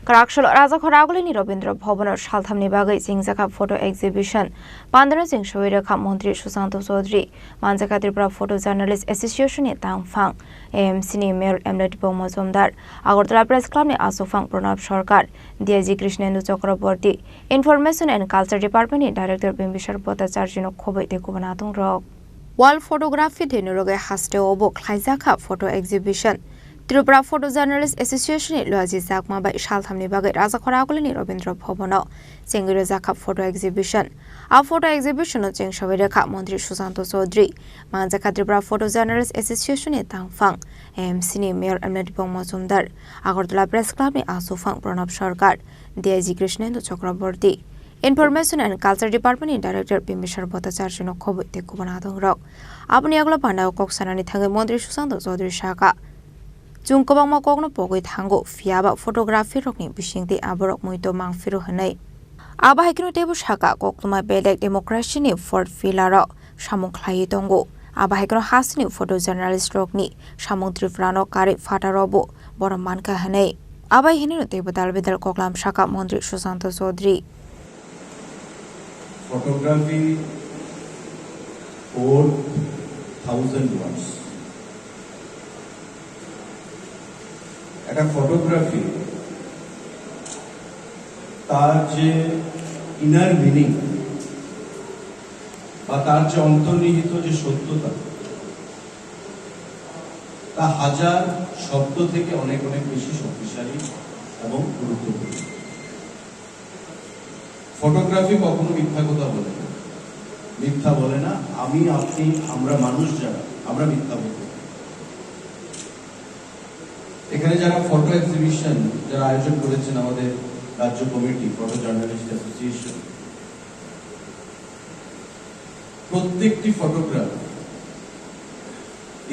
Karakshal Raja Khoraguli ni Rabindra Bhavanor Shalthamni Bagai Singjaka Photo Exhibition Pandra Singh Shoira Kham Montri Susanto Chaudhary Manjaka Tripura Photo Journalist Association ni Tangphang AMC ni Mayor Emlet Mojumdar Agartala Press Club ni Asofang Pranab Sarkar DIG Krishnendu Chakraborty Information and Culture Department ni Director Bimbishar Bhattacharya no Khobai te Kubanatung Rok Wall photography Denuroge Haste Obo Klaijaka Photo Exhibition Tripura photo journalist এসোসিয়েশনের লজি জাকমা বাই সালথামনি বাগে রাজা খরাগুলিনি রবীন্দ্র ভবনও চেঙ্গুরে জাকাপ ফটো এক্সিবিশন আ ফটো এক্সিবিশন চেং সবাই রেখা মন্ত্রী সুশান্ত চৌধুরী মানজাকা ত্রিপুরা ফটো জার্নালিস্ট এসোসিয়েশনের তাংফাং এএমসিনি মেয়র এমনেটিপং মজুমদার আগরতলা প্রেস ক্লাবনি আসুফাং Pranab Sarkar DIG Krishnendu Chakraborty information and culture ডিপার্টমেন্টनि डाइरेक्टर बिम्बिसार भट्टाचार्य खबर तेकुबन आदं रक अपनी अगला पांडाव कक्सानानि थांगे मंत्री सुशांत चौधरी साका जुंकबांमा कगनो पगै थांगो फियाबा फोटोग्राफी रकनि बिसिंति आबरक मुइतो मांगफिरो हनै आबाहायखनो टेबु साका कक्तमा बेलेग डेमोक्रेसीनि फोर्थ पिलार सामुं ख्लायै दंगो आबाहायखनो हासिनि फोटो जर्नालिस्ट रकनि सामुं त्रिपुरानो कारि फाटारबो बर मानका हनै आबाहायनि टेबु दालबेदाल कक्लाम साका मंत्री सुशांत चौधरी photography 4,000 words. একটা ফটোগ্রাফি তার যে ইনার মিনিং বা তার যে অন্তর্নিহিত যে সত্যতা তা হাজার শব্দ থেকে অনেক অনেক বেশি শক্তিশালী এবং গুরুত্বপূর্ণ। ফটোগ্রাফি কখনো মিথ্যা কথা বলে না, মিথ্যা বলে না, আমি আপনি আমরা মানুষ যারা আমরা মিথ্যা বলি। এখানে যারা ফটো এক্সিবিশন যারা আয়োজন করেছেন আমাদের রাজ্য কমিটি ফটো জার্নালিস্ট অ্যাসোসিয়েশন, প্রত্যেকটি ফটোগ্রাফ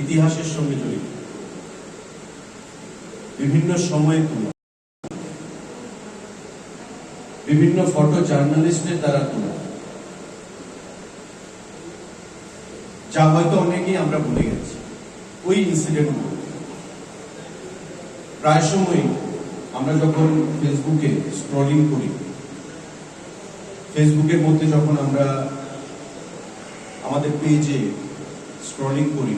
ইতিহাসের সঙ্গে জড়িত, বিভিন্ন সময়ে তোলা, বিভিন্ন ফটো জার্নালিস্টের দ্বারা তোলা, যা হয়তো অনেকেই আমরা ভুলে গেছি। ওই ইনসিডেন্টগুলো প্রায় সময় আমরা যখন ফেসবুকে স্ক্রলিং করি, ফেসবুকের মধ্যে যখন আমরা আমাদের পেজে স্ক্রলিং করি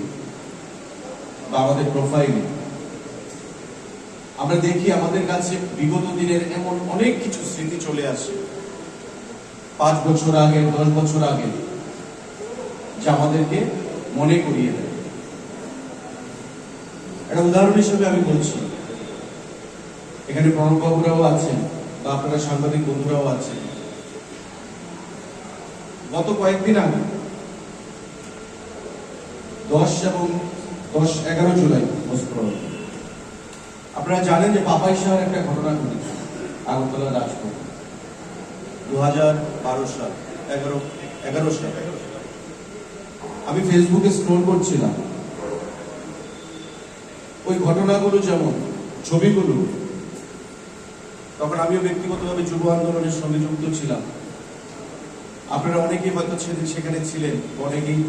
বা আমাদের প্রোফাইলে, আমরা দেখি আমাদের কাছে বিগত দিনের এমন অনেক কিছু স্মৃতি চলে আসে 5 বছর আগে 10 বছর আগে, যা আমাদেরকে মনে করিয়ে দেয়। একটা উদাহরণ হিসেবে আমি বলছি, এখানে প্রণব বাবুরাও আছেন বা আপনারা সাংবাদিক বন্ধুরাও আছেন। গত কয়েকদিন আগে 10 এবং 10-11 জুলাই আপনারা জানেন যে পাপাই শাহর একটা ঘটনা ঘটেছে আগরতলা রাজপথ 2012 সাল 11 সাল। আমি ফেসবুকে স্ক্রল করছিলাম, ওই ঘটনাগুলো যেমন ছবিগুলো, তখন আমিও ব্যক্তিগতভাবে যুব আন্দোলনের সঙ্গে যুক্ত ছিলাম। আপনারা অনেকেই হয়তো সেখানে ছিলেন, অনেকেই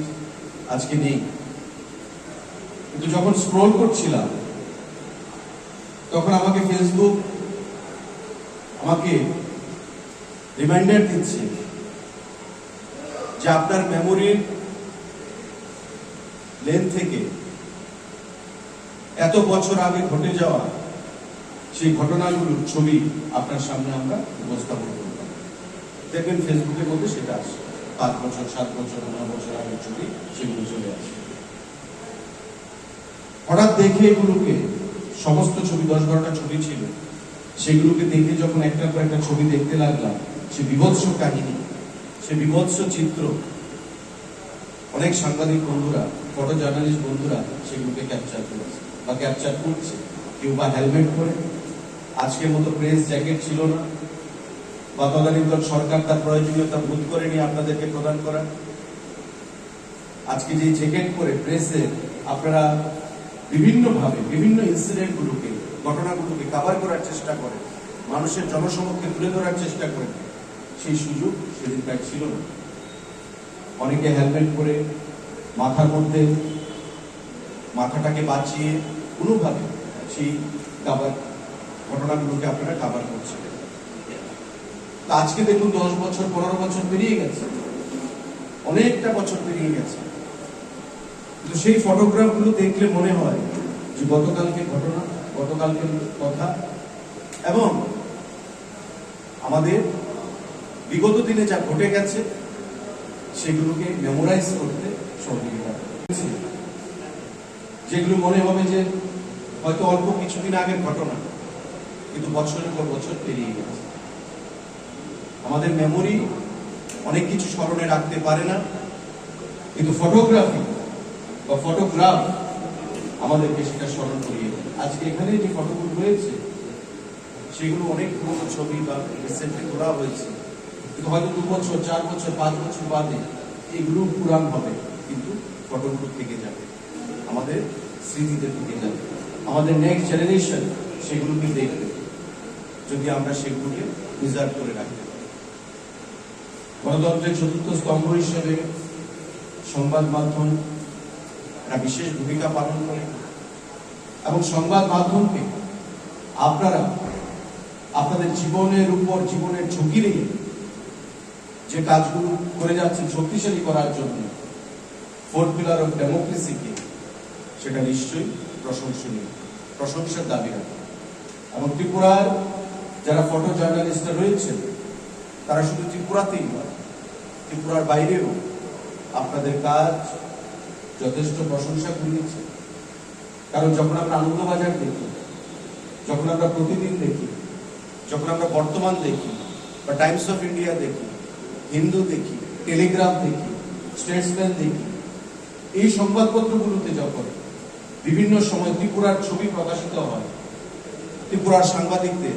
আজকে নেই, কিন্তু যখন স্ক্রল করছিলাম তখন আমাকে ফেসবুক আমাকে রিমাইন্ডার দিচ্ছে যে আপনার মেমোরির লেন থেকে এত বছর আগে ঘটে যাওয়া সেই ঘটনাগুলোর ছবি আপনার সামনে আমরা উপস্থাপন করলাম। দেখবেন ফেসবুকের মধ্যে সেটা আসে, 5 বছর 7 বছর 9 বছর আগের ছবি সেগুলো চলে আসে। হঠাৎ দেখে এগুলোকে সমস্ত ছবি 10-12টা ছবি ছিল, সেগুলোকে দেখে যখন একটার পর একটা ছবি দেখতে লাগলাম, সে বিভৎস কাহিনী, সে বিভৎস চিত্র, অনেক সাংবাদিক বন্ধুরা ফটো জার্নালিস্ট বন্ধুরা সেগুলোকে ক্যাপচার করেছে বা ক্যাপচার করছে। কেউ বা হেলমেট পরে, আজকের মতো প্রেস জ্যাকেট ছিল না বা তদানীন্তন সরকার তার প্রয়োজনীয়তা বোধ করেনি আপনাদেরকে প্রদান করা। আজকে যে জ্যাকেট পরে প্রেসে আপনারা বিভিন্নভাবে বিভিন্ন ইনসিডেন্টগুলোকে ঘটনাগুলোকে কভার করার চেষ্টা করেন, মানুষের জনসমক্ষে তুলে ধরার চেষ্টা করেন, সেই সুযোগ সেদিন প্রায় ছিল না। অনেকে হেলমেট পরে মাথার মধ্যে মাথাটাকে বাঁচিয়ে কোনোভাবে সেই ঘটনাগুলোকে আপনারা কভার করছেন। আজকে দেখুন 10 বছর 15 বছর পেরিয়ে গেছে, অনেকটা বছর পেরিয়ে গেছে, কিন্তু সেই ফটোগ্রাফগুলো দেখলে মনে হয় যে গতকালকে ঘটনা, গতকালকে কথা, এবং আমাদের বিগত দিনে যা ঘটে গেছে সেগুলোকে মেমোরাইজ করতে সহযোগিতা করছে। যেগুলো মনে হবে যে হয়তো অল্প কিছুদিন আগের ঘটনা, কিন্তু বছরের পর বছর পেরিয়ে গেছে। আমাদের মেমোরি অনেক কিছু স্মরণে রাখতে পারে না, কিন্তু ফটোগ্রাফি বা ফটোগ্রাফ আমাদেরকে সেটা স্মরণ করিয়ে দেয়। আজকে এখানে যে ফটোগুলো রয়েছে সেগুলো অনেক পুরোনো ছবি বা রিসেন্টলি তোলা হয়েছে, কিন্তু হয়তো 2 বছর 4 বছর 5 বছর বাদে এগুলো পুরান হবে, কিন্তু ফটোগুলো থেকে যাবে, আমাদের স্মৃতিতে থেকে যাবে। আমাদের নেক্সট জেনারেশন সেগুলোকে দেখবে যদি আমরা সেগুলোকে প্রিজার্ভ করে রাখতে পারি। গণতন্ত্রের চতুর্থ স্তম্ভ হিসেবে সংবাদ মাধ্যম একটা বিশেষ ভূমিকা পালন করে, এবং সংবাদ মাধ্যমকে আপনারা আপনাদের জীবনের উপর জীবনের ঝুঁকি নিয়ে যে কাজগুলো করে যাচ্ছেন শক্তিশালী করার জন্য, 4th পিলার অফ ডেমোক্রেসিকে, সেটা নিশ্চয়ই প্রশংসনীয়, প্রশংসার দাবি রাখে। এবং ত্রিপুরার যারা ফটো জার্নালিস্টরা রয়েছেন তারা শুধু ত্রিপুরাতেই নয়, ত্রিপুরার বাইরেও আপনাদের কাজ যথেষ্ট প্রশংসা কুড়িয়েছে। কারণ যখন আমরা আনন্দবাজার দেখি, যখন আমরা প্রতিদিন দেখি, যখন আমরা বর্তমান দেখি বা টাইমস অফ ইন্ডিয়া দেখি, হিন্দু দেখি, টেলিগ্রাফ দেখি, স্টেটসম্যান দেখি, এই সংবাদপত্রগুলোতে যখন বিভিন্ন সময় ত্রিপুরার ছবি প্রকাশিত হয় ত্রিপুরার সাংবাদিকদের,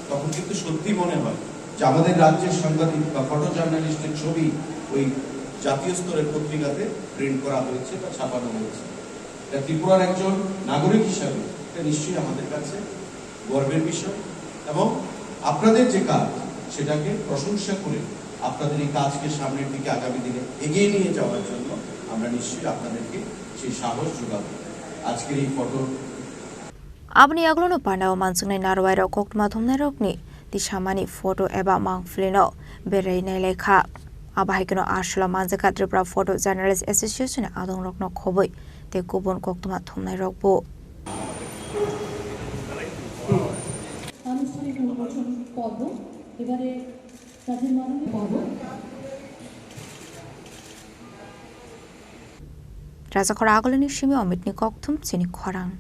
তখন কিন্তু সত্যি মনে হয় যে আমাদের রাজ্যের সাংবাদিক বা ফটো জার্নালিস্টের ছবি ওই জাতীয় স্তরের পত্রিকাতে প্রিন্ট করা হয়েছে বা ছাপানো হয়েছে। ত্রিপুরার একজন নাগরিক হিসাবে এটা নিশ্চয়ই আমাদের কাছে গর্বের বিষয়, এবং আপনাদের যে কাজ সেটাকে প্রশংসা করে আপনাদের এই কাজকে সামনের দিকে আগামী দিনে এগিয়ে নিয়ে যাওয়ার জন্য আমরা নিশ্চয়ই আপনাদেরকে সেই সাহস যোগাবো। আজকের এই photo Abni aglono pandao mansungni narwairo kokma thumnairokni tishamani photo eba mangflino berei nei lekha abahikino ashla manjaka Tripura Photo Journalist Association adongrokno khoboi te kubon koktuma thumnairokbo আনুষ্ঠানিক উন্মোচন পর্ব এবারে কাজের মাননীয় পর্ব। Raja Khoragolini Shimi Omitni Koktum Chini Khorang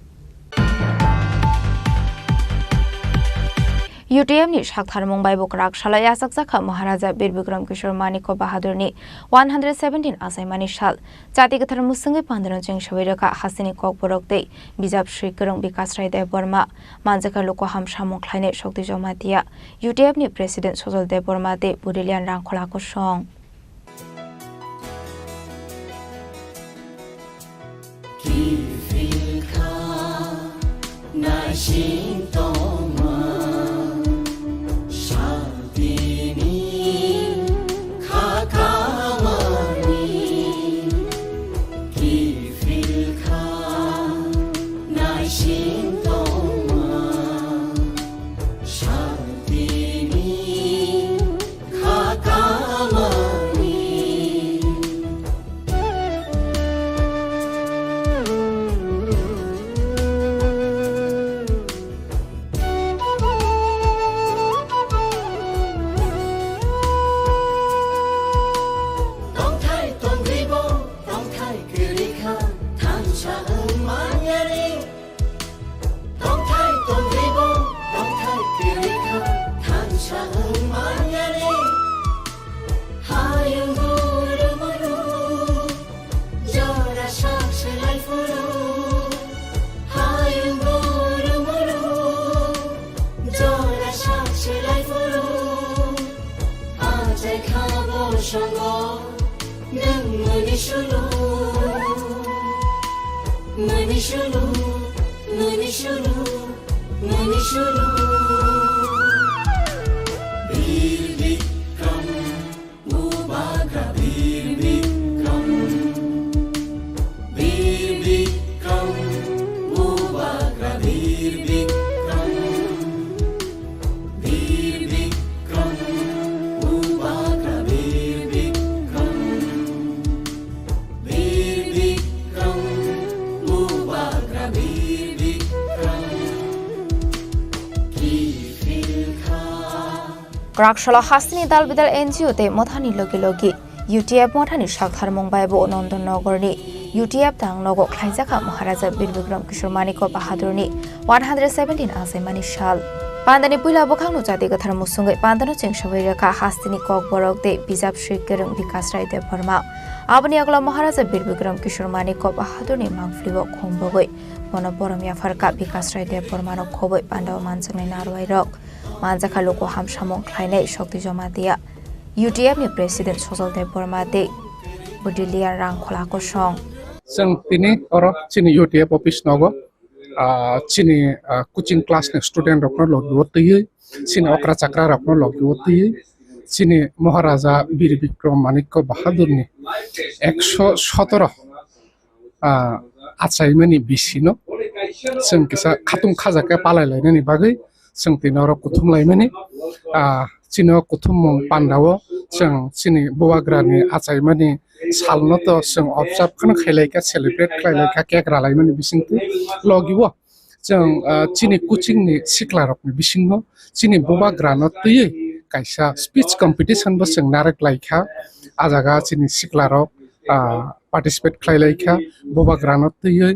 UTM ni Shakhtar Mumbai Bukrak Shalaya Sakzakha Maharaja Bir Bikram Kishore Maniko Bahadur ni 117 Asaimani Shal Jatigathar Musungi Pandaran Jeng Shawiraka Hasini Kokborok Dei Bijab Shri Kurung Bikas Rai Deborma Manjaka Loko Ham Shamong Kleine Shokti Jomatia UTM ni President Sojol Deborma De Burilian Rangkhola Ko Song Krakshala Hasini Dalbidal NGO te Mothani Logi Logi UTF मथानि सागथार मुंबाइबो नन्दननगरनि UTF दांनगो ख्लाइजाखा महाराजा बीर बिक्रम किशोर मानिक बाहादुरनि 117 आसाइमानि साल पान्दानि पुइला बखांनो जाति गथार मुसुंगै पान्दानो चेंसबै रेखा हास्तिनि ककबरक दे बिजाब श्री गोरों विकास राय देव वर्मा आबनि अगला महाराजा बीर बिक्रम किशोर मानिक बाहादुरनि मांफ्लिबो खुंबोगै बन बरमिया फरका विकास राय देव वर्मानो खबै पान्दाव मानजोंनाय नारवाय रक मानजाखा लोको हामसामं ख्लायनाय शक्ति जमा दिया UTF नि प्रेसिडेंट सजल देव वर्मा दे बुदिलिया रां खलाको सं जों दिनै अर चिनि UTF अफिस नगो चिनि कोचिं क्लास ने स्टूडेंट रखनो लगियो तयै चिनि अक्रा चक्रा रखनो लगियो तयै चिनि महाराजा बीर बिक्रम मानिक बाहादुरनि 117 आचाइमानि बिसिनो जों किसा खातुम खाजाके पालायलायनायनि बागै जों दिनर कुथुमलायमानि चिनो कुथुम पान्दावो जों चिनि बुवाग्रानि आचाइमानि सालनोथ जों ऑब्जर्व खन खैलायका सेलिब्रेट खैलायका केक रालायमानि बिसिंथि लगिबो जों चिनि कोचिं नि सिक्लारकनि बिसिंनो चिनि बुवाग्रानो तयै कायसा स्पीच कंपटीशन बो जों नारकलायका आजागा चिनि सिक्लारक पार्टिसिपेट खैलायका बुवाग्रानो तयै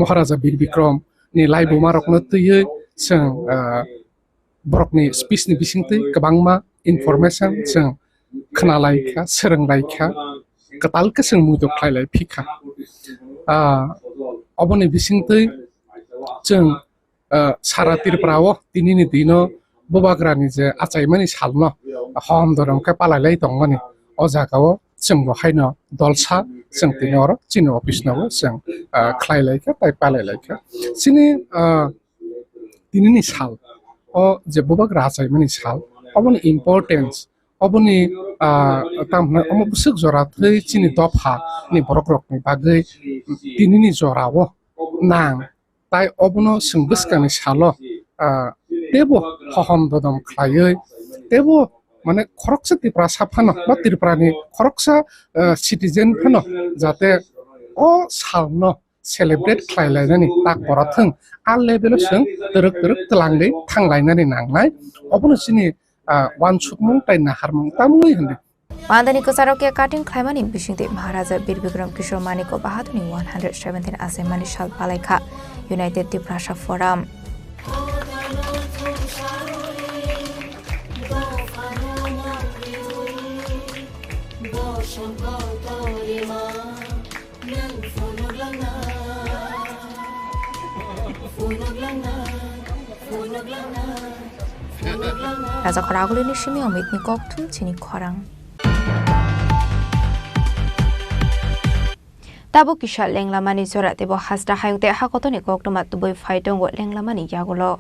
महाराजा बीर बिक्रम नि लाइबुमारकनो तयै जों बरकनि स्पीच नि बिसिंथि गोबांमा इनफरमेशन जों खोनालायका सोलोंलायका कतालके जों मुदो खैलाय फिखा अबनि बिसिंथि जों सारा त्रिपुराओ दिनैनि दिनो बुवाग्रानि जे आचाइमानि सालनो हम दरंके पालायलाय दंमानि अ जागाओ जों बहायनो दलसा जों दिनर चिनि अफिस नगो जों खैलायका पाय पालायलायका चिनि दिनैनि साल अ जे बुवाग्रा आचाइमानि साल अबनि इम्पोर्टेंस अबनि तामना अमबुसुक जराथै चिनि दफा नि बरकरकनि बागै दिनैनि जराओ नां ताय अबनो संबुसकानि सालो तेबो हहम ददम खलायै तेबो माने खरकसा त्रिपुरा साफानो बा त्रिपुरानि खरकसा सिटिजेन फानो जाते अ सालनो सेलिब्रेट खलायलायनानि ताक बराथों आ लेभेल जों तरक तरक तलांगै थांलायनानि नांनाय अबनो चिनि वान सुकमुं ताय नाहारमुं तामुय होनदे पान्दानि कसारके काटिं खलायमानि बिसिंते महाराजा बीर बिक्रम किशोर मानिक बाहादुरनि 117 आसाइमानि साल पालायखा यूनाइटेड त्रिपुरा फोराम राजा खरागुलिनि सिमी अमितनि ककथुम चिनि खरां ताबो किशा लेंलामानि जरा तेबो हास्ता हायुते हाकतनि ककटमा तुबै फाइटंगो लेंलामानि यागुलो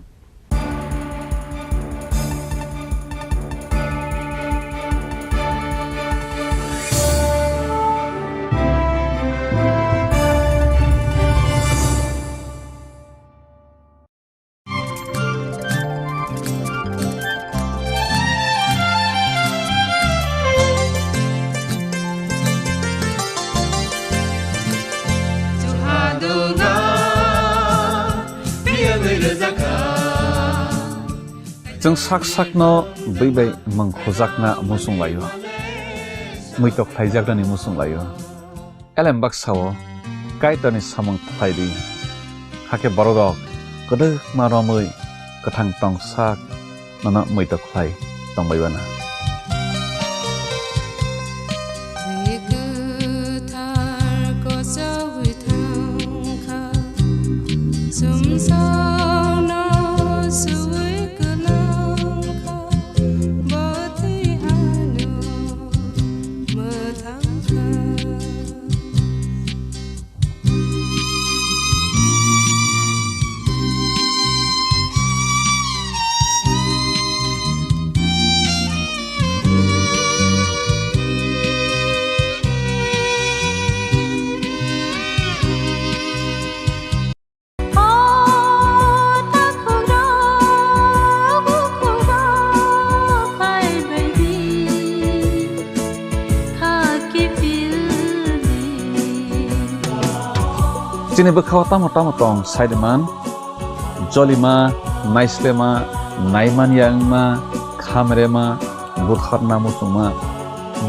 जों साक साकनो बैबाय मंखोजाकना मुसुंलायो मैतो खलायजागदानि मुसुंलायो एलेम बाक्साओ कायतनि सामं खलायदि हाके बरगक गोदो मारमै गोथां टं साक नना मैतो खलाय दंबायबाना Chini bekhaw tamo tong saideman jolima naislema naiman yangma khamrema budkharna musuma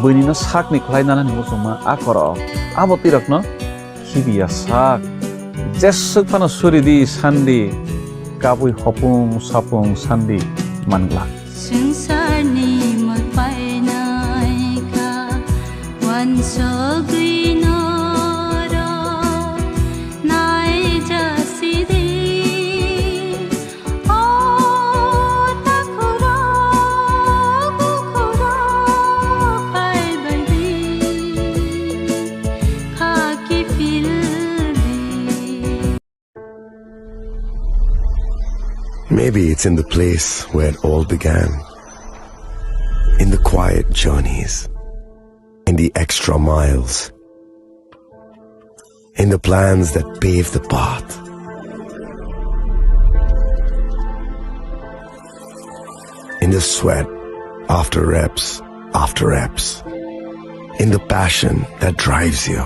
bini no sak ni khlai nana ni musungma akoro abo tirok no khibiya sak jesuk phano suridi sandi kabui hopung sapung sandi mangla Sungsarni magpainay ka wansoginoro naijasidi o takuro bukuro paibadi khaki filbi. Maybe it's in the place where it all began. In the quiet journeys. In the extra miles. In the plans that pave the path. In the sweat after reps. In the passion that drives you.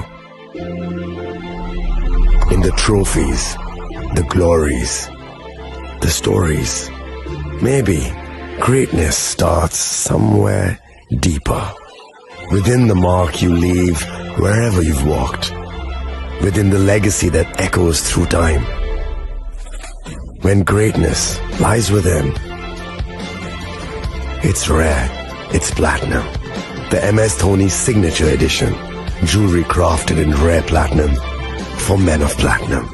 In the trophies, the glories, the stories. Maybe greatness starts somewhere deeper. Within the mark you leave wherever you've walked. Within the legacy that echoes through time. When greatness lies within, it's rare, it's platinum. The MS Dhoni Signature Edition. Jewelry crafted in rare platinum for men of platinum.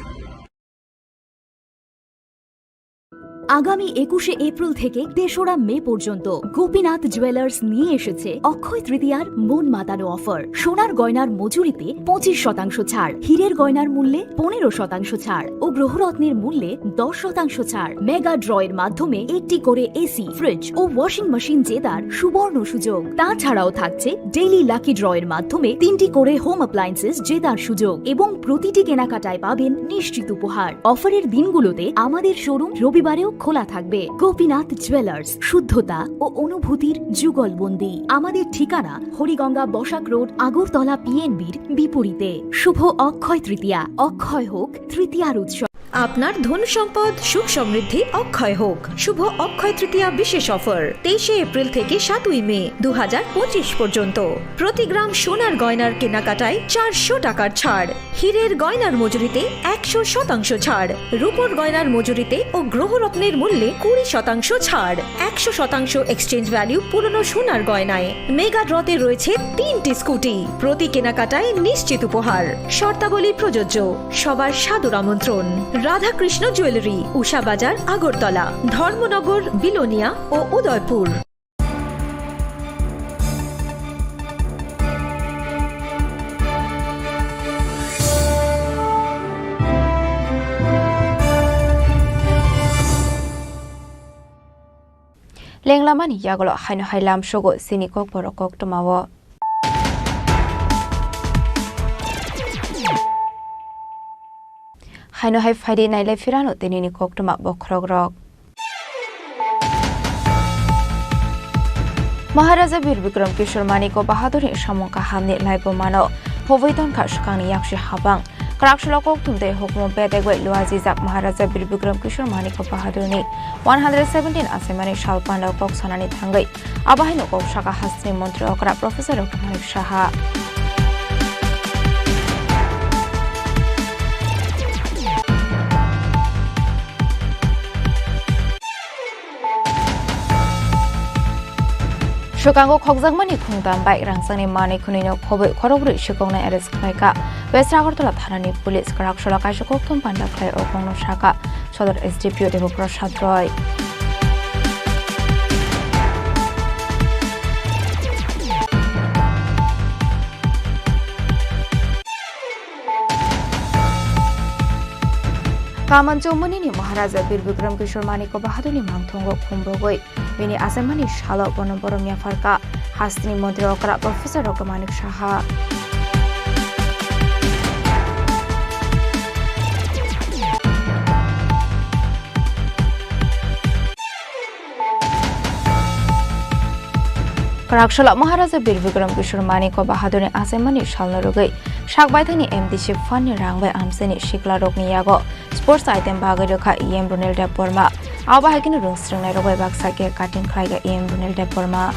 আগামী 21শে April থেকে ৩রা মে পর্যন্ত Gopinath jewellers নিয়ে এসেছে অক্ষয় তৃতীয়ার মন মাতানো offer. সোনার গয়নার মজুরিতে 25% ছাড়, হীরের গয়নার মূল্যে 15% ছাড় ও গ্রহরত্নের মূল্যে 10% ছাড়। মেগা ড্রয়ের মাধ্যমে একটি করে এসি, ফ্রিজ ও ওয়াশিং মেশিন জেতার সুবর্ণ সুযোগ। তাছাড়াও থাকছে ডেইলি লাকি ড্রয়ের মাধ্যমে 3টি করে হোম অ্যাপ্লায়েন্সেস জেতার সুযোগ এবং প্রতিটি কেনাকাটায় পাবেন নিশ্চিত উপহার। অফারের দিনগুলোতে আমাদের শোরুম রবিবারেও খোলা থাকবে। গোপীনাথ জুয়েলার্স, শুদ্ধতা ও অনুভূতির যুগলবন্দি। আমাদের ঠিকানা হরিগঙ্গা বসাক রোড, আগরতলা পিএনবির বিপরীতে। শুভ অক্ষয় তৃতীয়া, অক্ষয় হোক তৃতীয়ার উৎসব। আপনার ধন সম্পদ সুখ সমৃদ্ধি অক্ষয় হোক। শুভ অক্ষয় তৃতীয়া বিশেষ অফার 23শে এপ্রিল থেকে 7ই মে 2025 পর্যন্ত। প্রতি গ্রাম সোনার গয়নার কেনাকাটায় 400 টাকার ছাড়, হীরের গয়নার মজুরিতে 100% ছাড়, রূপোর গয়নার মজুরিতে ও গ্রহরত্নের মূল্যে 20% ছাড়, 100% এক্সচেঞ্জ ভ্যালু পুরনো সোনার গয়নায়। মেগা ড্রতে রয়েছে 3টি স্কুটি, প্রতি কেনাকাটায় নিশ্চিত উপহার। শর্তাবলী প্রযোজ্য। সবার সাদর আমন্ত্রণ। রাধাকৃষ্ণ জুয়েলারি, উষা বাজার, আগরতলা, ধর্মনগর, বিলোনিয়া ও উদয়পুর। লেংলামানি ইয়াগলো হাইনো হাইলাম সগো চিনি kokborok koktomawo হাইনো হাই ফাইডে নাইলাই ফিরানো তেনিনি koktoma bokrogrok Maharaja Bir Bikram Kishore Maniko Bahadur Shamonka Hamni Laibo Mano Hoviton Kashkani Yakshi Habang Krakshalokok Tumde Hokmo Bedegwe Luazizak Maharaja Bir Bikram Kishore Maniko Bahadurni 117 Asemani Shalpanda Kok Sanani Tangai Abahino Kok Shaka Hasni Montri Okra Professor Dr. Malik Shaha Shukango Kokzangmani Kungdam by Rangsani Mani Kunino Kobe Korobri Shukona Eres Klaika, West Agartola Thanani Police Karakshulaka Shukoktum Panda Clay Okono Shaka, Shodor SDPU Devo Prashad Roy. Kamancho Munini Maharaja Bir Bikram Kishore Maniko Bahaduri Mangtongo Kumbogoi Bini Asemani Shalo Bonoboromia Farka Hasni Montri Okra Professor Dr. Malik Shaha Karakshala Maharaja Bir Bikram Kishore Maniko Bahaduri Asemani Shalnarugai Shakbaithani MD Ship Fani Rangbai Amseni Shikla Rokni Yago Sports item Bagadoka EM Brunel Deporma Abahakin Rungstring Narogai Baksake Cutting Kraiga EM Brunel Deporma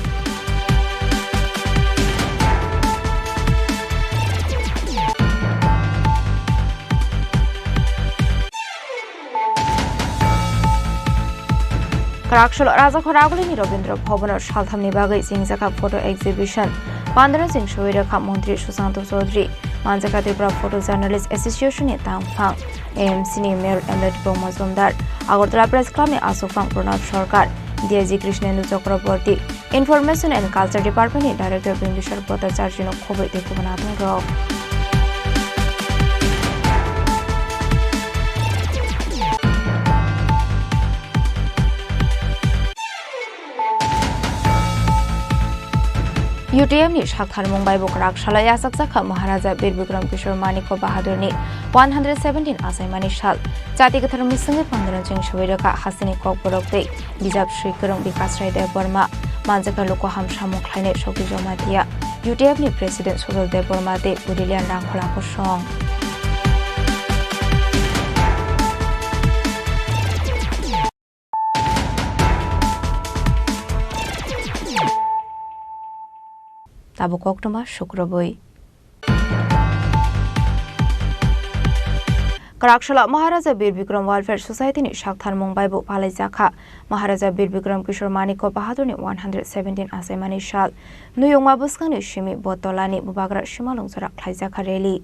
Karakshal Raja Khoragulini Robindra Bhavan Shalthamni Bagai Singjaka photo exhibition Pandra Singh Shoira Kham Montri Susanto Chaudhary Manjaka Tripura Photo Journalist Association e Tangphang AMC ni Mayor Emlet Bomazumdar Agartala Press Club ni Asofang Pranab Sarkar DIG Krishnendu Chakraborty Information and Culture Department ni Director Bindusar Bhattacharya Khoboi Dekubanathang Rao UTM ni Shakhar Mumbai Bukrak Shalaya Saksakha Maharaja Bir Bikram Kishore Maniko Bahadur ni 117 Asaimani Shal Jati Katharam Sange Pandran Singh Shoiraka Hasini Kokborok de Bijab Shri Kurung Vikas Rai Dev Burma Manjaka Loko Ham Shamuk Khlaine Shoki Jomatia UTM ni President Sudol Dev Burma de Budilian Rangkhola Kosong Tabu Koktoma Shukraboi Karakshala Maharaja Bir Bikram Welfare Society ni Shakhar Mumbai bu Palai Jakha Maharaja Bir Bikram Kishore Maniko Bahadur ni 117 Asaimani Shal Nuyongma Buskang ni Shimi Botolani Bubagra Shimalong Zorak Khlai Jakha Rally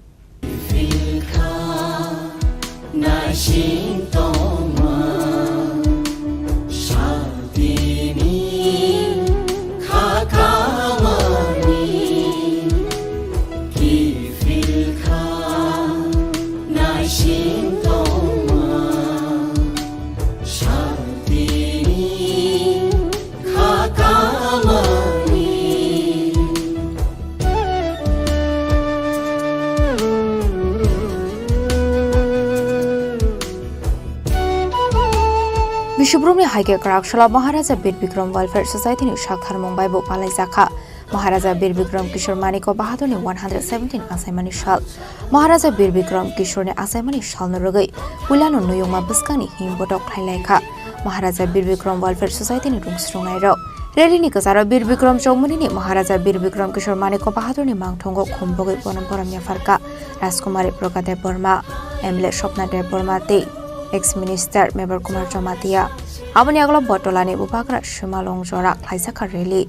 Bishubhrumi Haike Karakshala Maharaja Bir Bikram Welfare Society ni Shakhar Mumbai bu Palai Jakha Maharaja Bir Bikram Kishore Maniko Bahadur ni 117 Asaimani Shal Maharaja Bir Bikram Kishore ni Asaimani Shal Nurugai Pulano Nuyongma Buskani Him Botok Khlailekha Maharaja Bir Bikram Welfare Society ni Rungstrungai Rao Rally ni Kasara Bir Bikram Chaumuni ni Maharaja Bir Bikram Kishore Maniko Bahadur ni Mangthongo Khumbogai Ponamporam Yafarka Rajkumari Proka Dev Burma MLA Shopna Dev Burma te ex-minister Member Kumar Jamatia Abani Agla Botolani Bubakra Shimalong Jorak Khlaisakha Rally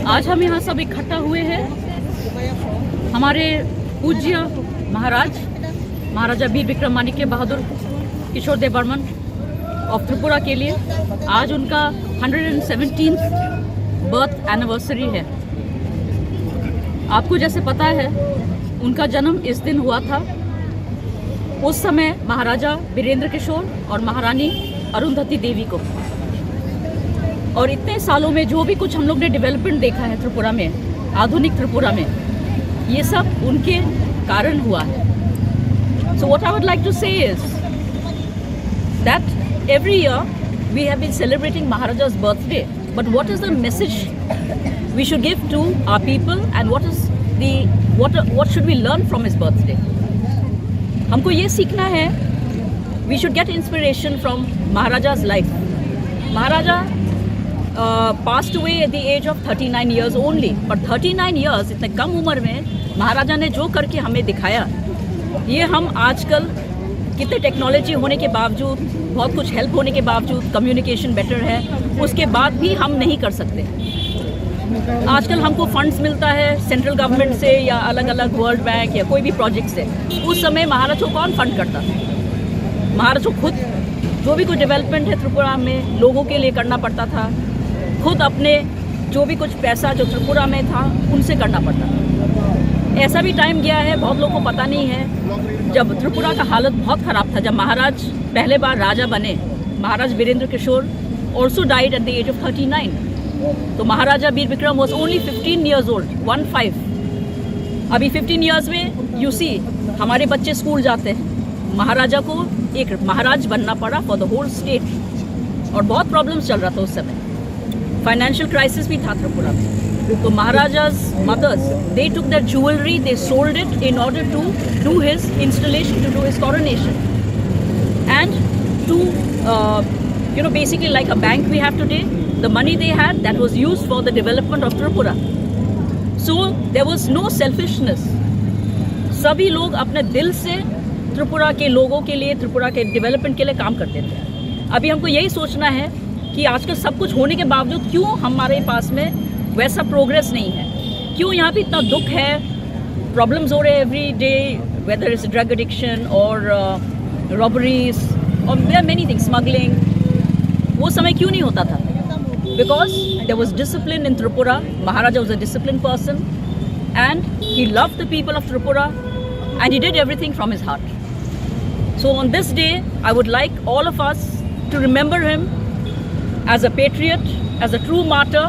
आज हम यहाँ सब इकट्ठा हुए हैं हमारे पूज्य महाराजा वीर विक्रम माणिक्य बहादुर किशोर देव Burman of Tripura के लिए आज उनका 117th बर्थ एनिवर्सरी है। आपको जैसे पता है उनका जन्म इस दिन हुआ था। उस समय महाराजा वीरेंद्र किशोर और महारानी अरुंधति देवी को और इतने सालों में जो भी कुछ हम लोग ने डेवलपमेंट देखा है त्रिपुरा में आधुनिक त्रिपुरा में ये सब उनके कारण हुआ है। So what I would like to say is that every year we have been celebrating Maharaja's birthday but what is the message we should give to our people and what should we learn from his birthday. हमको ये सीखना है we should get inspiration from Maharaja's life. Maharaja passed away at the age of 39 years only, but 39 years इतने कम उम्र में महाराजा ने जो करके हमें दिखाया ये हम आजकल कितने टेक्नोलॉजी होने के बावजूद बहुत कुछ हेल्प होने के बावजूद कम्युनिकेशन बेटर है उसके बाद भी हम नहीं कर सकते। आजकल हमको फंड्स मिलता है सेंट्रल गवर्नमेंट से या अलग अलग वर्ल्ड बैंक या कोई भी प्रोजेक्ट से। उस समय महाराज को कौन फंड करता था? महाराज को खुद जो भी कुछ डेवलपमेंट है त्रिपुरा में लोगों के लिए करना पड़ता था। खुद अपने जो भी कुछ पैसा जो त्रिपुरा में था उनसे करना पड़ता था। ऐसा भी टाइम गया है बहुत लोगों को पता नहीं है जब त्रिपुरा का हालत बहुत ख़राब था। जब महाराज पहले बार राजा बने Maharaj Virendra Kishore also died at the age of 39। तो Maharaja Vir Vikram was only 15 years old 15। अभी 15 years में यू सी हमारे बच्चे स्कूल जाते हैं। महाराजा को एक महाराज बनना पड़ा फॉर द होल स्टेट और बहुत प्रॉब्लम्स चल रहा था उस समय। फाइनेंशियल क्राइसिस भी था त्रिपुरा में। तो महाराजा's mothers they took their jewelry, they sold it in order to do his installation, to do his coronation and to basically like a bank we have today, the money they had that was used for the development of Tripura. So there was no selfishness. सभी लोग अपने दिल से त्रिपुरा के लोगों के लिए त्रिपुरा के डेवलपमेंट के लिए काम करते थे। अभी हमको यही सोचना है कि आजकल सब कुछ होने के बावजूद क्यों हमारे पास में वैसा प्रोग्रेस नहीं है, क्यों यहाँ पे इतना दुख है, प्रॉब्लम्स हो रहे हैं every day, whether is drug addiction और रॉबरीज और there are many things, smuggling. वो समय क्यों नहीं होता था? Because there was discipline in Tripura. Maharaja was a discipline person and he loved the people of Tripura and he did everything from his heart. So on this day, I would like all of us to remember him as a patriot, as a true martyr,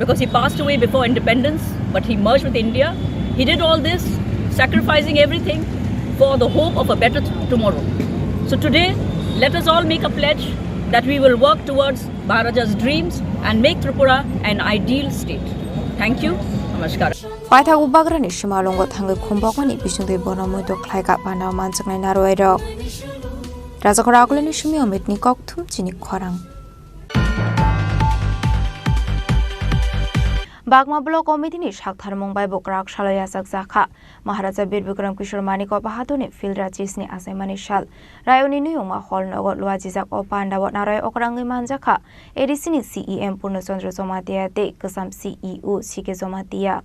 because he passed away before independence, but he merged with India. He did all this, sacrificing everything for the hope of a better tomorrow. So today, let us all make a pledge that we will work towards Maharaja's dreams and make Tripura an ideal state. Thank you. Namaskar. Paitha ubagrani shimalongo thangai khombokmani bisungdei bonamoi do khlaiga bana manjaknai naroi rok. Raja Khoragulani shimi omitni kokthum Chini Khorang. Bagma Block Committee ni Shakhtar Mumbai Bokrak Shalaya Sakzakha Maharaja Bir Bikram Kishore Maniko Bahaduni Field Rachis ni Asaimani Shal Rayoni Nuyuma Hall Nogot Luajizak Opanda Wat Naroy Okrangi Manjaka Edisini CEM Purnachandra Somatia De Kasam CEO Sike Somatia.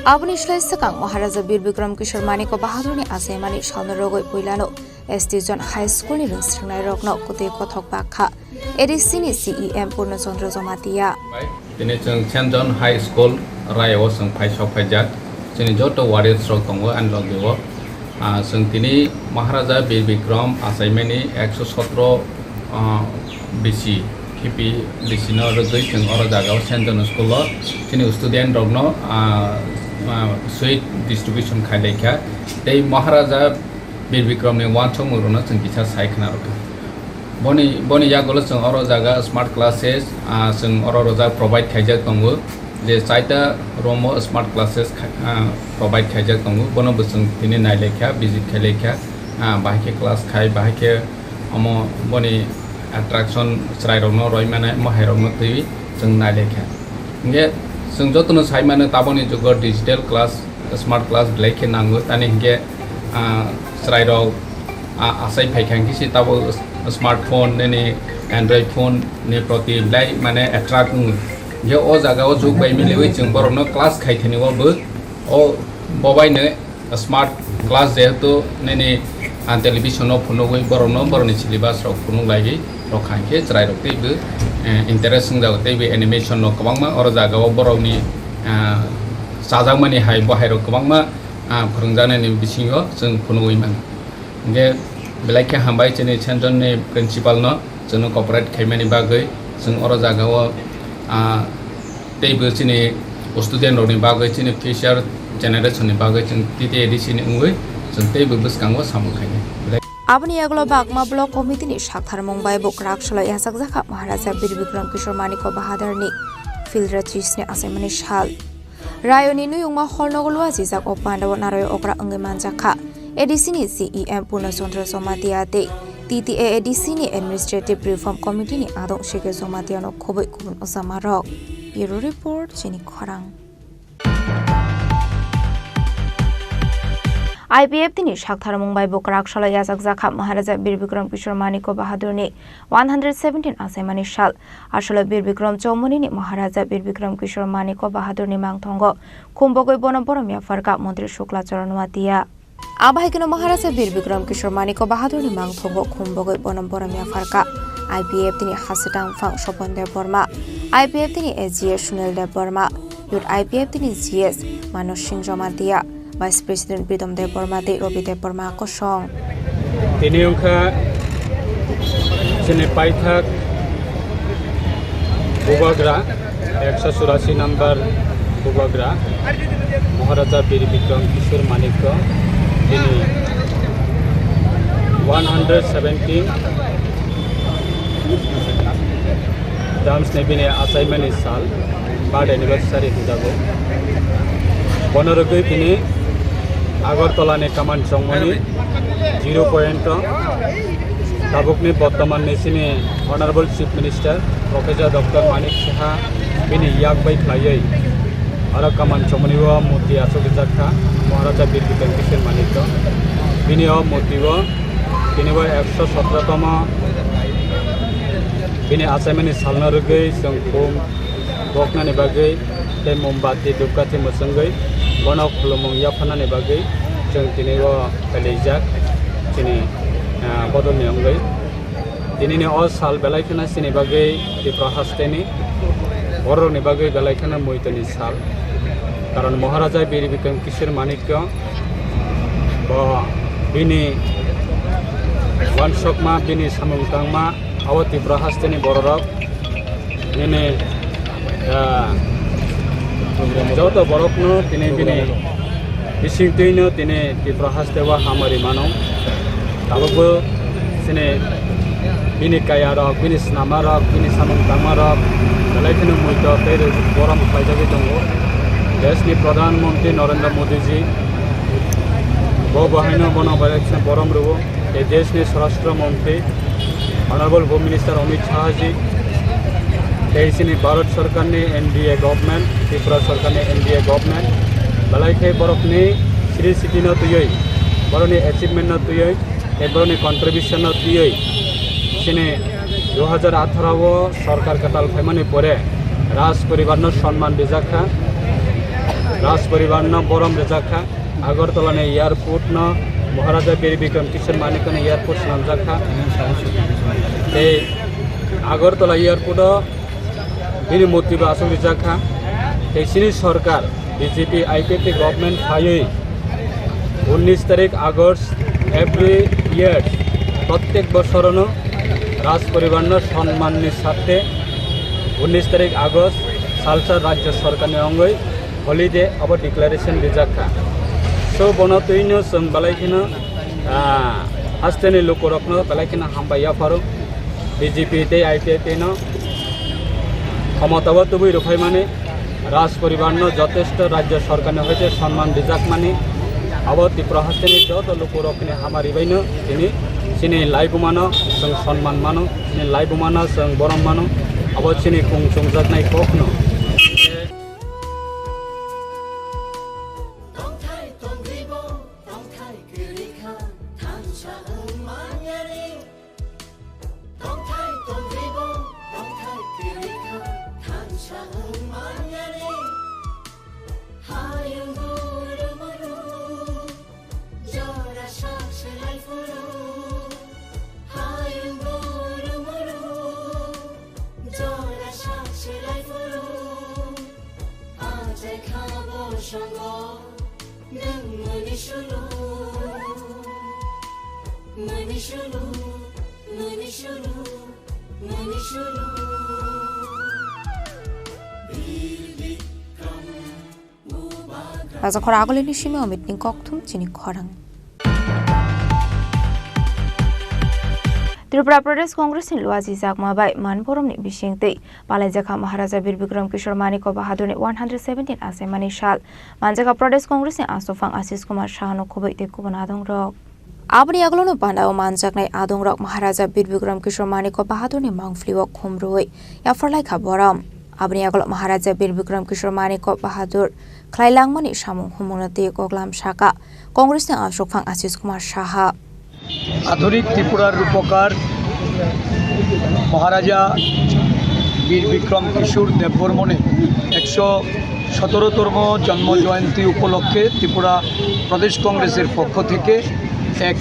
Abuni Shlai Sakang Maharaja Bir Bikram Kishore Maniko Bahaduni Asaimani Shalnarogoi Puilano ST John High School ni Rinstringnai Rokno Kote Kothok Bakha Edisini CEM Purnachandra Somatia. Tini Chung Chen John High School Rayo Sung Pai Shok Pajak Chini Joto Warriors Rok Tongwa and Logiwo Sung Tini Maharaja Bir Bikram Asaimani 117 BC Kipi Lisino Rogoi Chung Oro Jagao Chen John School Chini Student Rokno sweet distribution khailekha tei Maharaja Bir Bikram ni wanchong muruna chung kisa saikna rok boni yagolo chung oro jaga smart classes chung oro roja provide khaijak tongo je saita romo smart classes provide khaijak tongo bono busung tini nailekha visit khailekha bahike class khai bahike amo boni attraction srai rokno roimane mohai rokno tui chung nailekha nge Sung jotono saimane taboni jogo digital class smart class blaike nango tani hinge srai ro asai phaikang kisi tabo smartphone ne android phone ne proti blai mane attract je o jaga o jug bai milewi chung borno class khaitheni o bu o bobai ne smart class je to ne television o phono goi borno borni syllabus ro phono lagi ro khangke srai ro tei bu interesting da tei be animation no kwangma or jaga o boroni sajangmani hai bahairo kwangma phurungjana ni bisingo jeng phunoi man nge belakhe hambai cheni chenjon ni principal no jeng corporate khaimani bagai jeng or jaga o tei bu chini student ro ni bagai chini future generation ni bagai jeng tite edisi ni ngoi jeng tei bu buskango samukhai Abuni Aglo Bagma Block Committee ni Shakhtar Mumbai Bokrak Shalaya Sakzakha Maharaja Bir Bikram Kishore Maniko Bahadur ni Field Rachis ni Asaimani Shal Rayoni Nuyuma Hall Nogot Luajizak Opanda Wat Naroy Okra Angi Manjaka Edisini CEM Purnachandra Somatia De TTA Edisini Administrative Reform Committee ni Adong Shike Somatia no Khoboi Kubun Osamarok Bureau Report Chini Khorang IPF tini Shakhtar Mumbai Bokrak Shalaya Sakzakha Maharaja Bir Bikram Kishore Maniko Bahadur ni 117 Asaimani Shal Ashole Bir Bikram Chomoni ni Maharaja Bir Bikram Kishore Maniko Bahadur ni Mangthongo Kumbogoi Bonoboromia Farka Montri Shukla Charanwatia Abahikino Maharaja Bir Bikram Kishore Maniko Bahadur ni Mangthongo Kumbogoi Bonoboromia Farka IPF tini Hasitang Phang Shopon de Burma IPF tini SGS Sunil de Burma Yut IPF tini GS Manos Singh Jomatia Vice President Pritam De Burma De Robi De Burma Kosong Tini ongkha Chini Paithak Bubagra 184 number Bubagra Maharaja Bir Bikram Kishore Maniko Tini 117 Dams Nebine Assignment is Sal Bad Anniversary Hudago বনরগৈ তিনি আগরতলানি কামান চংমনি 0 point tabukni বর্তমান নিসিনি honourable chief minister professor doctor Manik Saha বিনি ইয়াকবাই খাইयै आरो कामान चमनिबो मूर्ति आसोगिजाखा महाराजा बीर बिक्रम किशोर मानिक बिनियो मूर्तिबो बिनिबो 117तम बिनि आसामनि सालना रगै जों फुं बकनानि बागै ते मोमबाति दुपकाथि मोसंगै बनाव खुलुमं याफानानि बागै जों दिनैबो फालिजाक दिनै बदलनि अंगै दिनैनि अ साल बेलायखना सिनि बागै त्रिपुरा हास्टेनि बर'नि बागै बेलायखना मैतनि साल कारण महाराजा बीर बिक्रम किशोर मानिक्य बिनि वानसकमा बिनि सामुंतांमा आव त्रिपुरा हास्टेनि बर'रक दिनै जत बर'कनो दिनै बिनि बिसिंतैनो दिनै त्रिपुरा हास्टेवा हामारि मानौ दाबो दिनै बिनि कायारक बिनि स्नामारक बिनि सामुंतांमारक बेलायखनो मैत बे बरम खायजागै दङ देशनि प्रधानमंत्री नरेंद्र मोदी जी बहायनो बना बायदिसिना बरम रुबो ये देशनि स्वराष्ट्र मंत्री honourable home minister Amit Shah ji देशनि भारत सरकार ने एनडीए गवर्नमेंट त्रिपुरा सरकार ने एनडीए गवर्नमेंट बलायखे बरफनि श्री सिटी न तुयै बरनि अचीवमेंट न तुयै ए बरनि कंट्रीब्यूशन न तुयै सिने 2018 सरकार कताल फाइमानि परे राज परिवार न सम्मान दिजाखा राज परिवार न बरम रेजाखा आगरतला ने एयरपोर्ट न महाराजा बीर बिक्रम किशोर मानिक ने एयरपोर्ट नामजाखा ए आगरतला एयरपोर्ट बिनि मूर्ति आसम रेजाखा तेसिनी सरकार बीजेपी आईकेपी गवर्नमेंट फायै 19 तारीख आगस्ट एवरी ईयर प्रत्येक बछर राज परिवार न सम्मान साथे 19 तारीख आगस्ट सालसा राज्य सरकार ने अंगै हॉलिडे अब डिक्लेरेशन दिजाखा सो बनतैनो जों बालायखिनो हास्टेनि लोकरकनो बालायखिनो हामबाया फारो बीजेपी ते आईटीआई न क्षमताव तुबुई रुफाय माने राज परिवार न यथेष्ट राज्य सरकार ने हयते सम्मान दिजाक माने अब त्रिपुरा हास्टेनि जत लोकरकनि हामारिबायनो दिनै सिनि लाइफ मानो जों सम्मान मानो सिनि लाइफ मानो जों बरम मानो अब सिनि खुं संजाकनाय कखनो Raja Khoragolini Shime Amit Ning Kokthum Chini Khorang Tripura Pradesh Congress in Luazi Zakmabai Manborom ni Bishingte Palajaka Maharaja Bir Bikram Kishore Maniko Bahadur 117 Asemani Shal Manjaka Pradesh Congress in Asofang Asis Kumar Shahano Kubai de Kubanadong Rock Abri Aglono Pandao Manjak Nai Adong Rock Maharaja Bir Bikram Kishore Maniko Bahadur ni Mangfliwa Kumrui Yafarlai Kaboram Abri Aglo Maharaja Bir Bikram Kishore Maniko Bahadur Klailangmani Shamung Humunati Goglam Shaka Congress in Asofang Asis Kumar Shaha आधुनिक त्रिपुरा रूपकार महाराजा बीर विक्रम किशोर देवबर्मने 117तम जन्म जयंती उपलक्षे त्रिपुरा प्रदेश कांग्रेसের पक्ष থেকে एक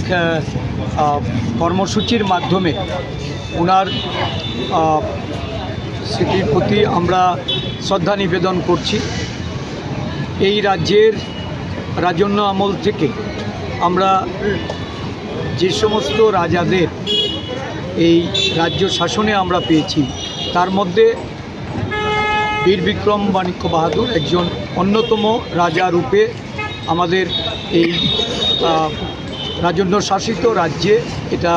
কর্মসূচির মাধ্যমে ওনার স্মৃতির প্রতি আমরা শ্রদ্ধা নিবেদন করছি। এই রাজ্যের রাজন্য আমল থেকে আমরা যে সমস্ত রাজাদের এই রাজ্য শাসনে আমরা পেয়েছি তার মধ্যে বীর বিক্রম মানিক্য বাহাদুর একজন অন্যতম রাজা রূপে আমাদের এই রাজন্য শাসিত রাজ্যে এটা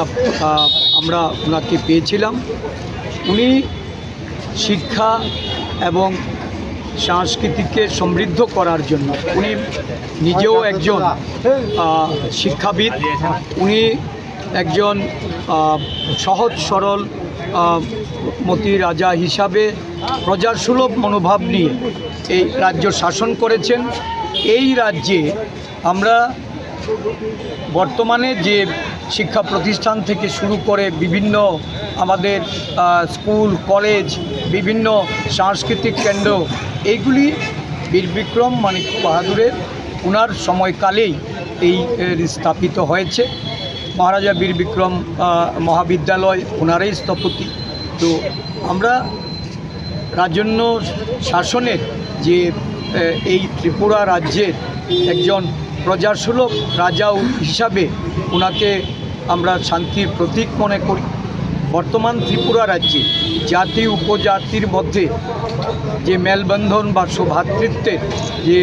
আমরা ওনাকে পেয়েছিলাম। উনি শিক্ষা এবং সংস্কৃতিকে সমৃদ্ধ করার জন্য। উনি নিজেও একজন শিক্ষাবিদ, উনি একজন সহজ সরল মতি রাজা হিসাবে প্রজাসুলভ মনোভাব নিয়ে এই রাজ্য শাসন করেছেন। এই রাজ্যে আমরা বর্তমানে যে শিক্ষা প্রতিষ্ঠান থেকে শুরু করে বিভিন্ন আমাদের স্কুল কলেজ, বিভিন্ন সাংস্কৃতিক কেন্দ্র, এইগুলি বীর বিক্রম মানিক্য বাহাদুরের ওনার সময়কালেই এই স্থাপিত হয়েছে। মহারাজা বীর বিক্রম মহাবিদ্যালয় ওনারই স্থপতি। তো আমরা রাজন্য শাসনের যে এই ত্রিপুরা রাজ্যের একজন প্রজাসুলভ রাজা হিসাবে ওনাকে আমরা শান্তির প্রতীক মনে করি। বর্তমান ত্রিপুরা রাজ্যে জাতি উপজাতির মধ্যে যে মেলবন্ধন বা সৌভ্রাতৃত্বের যে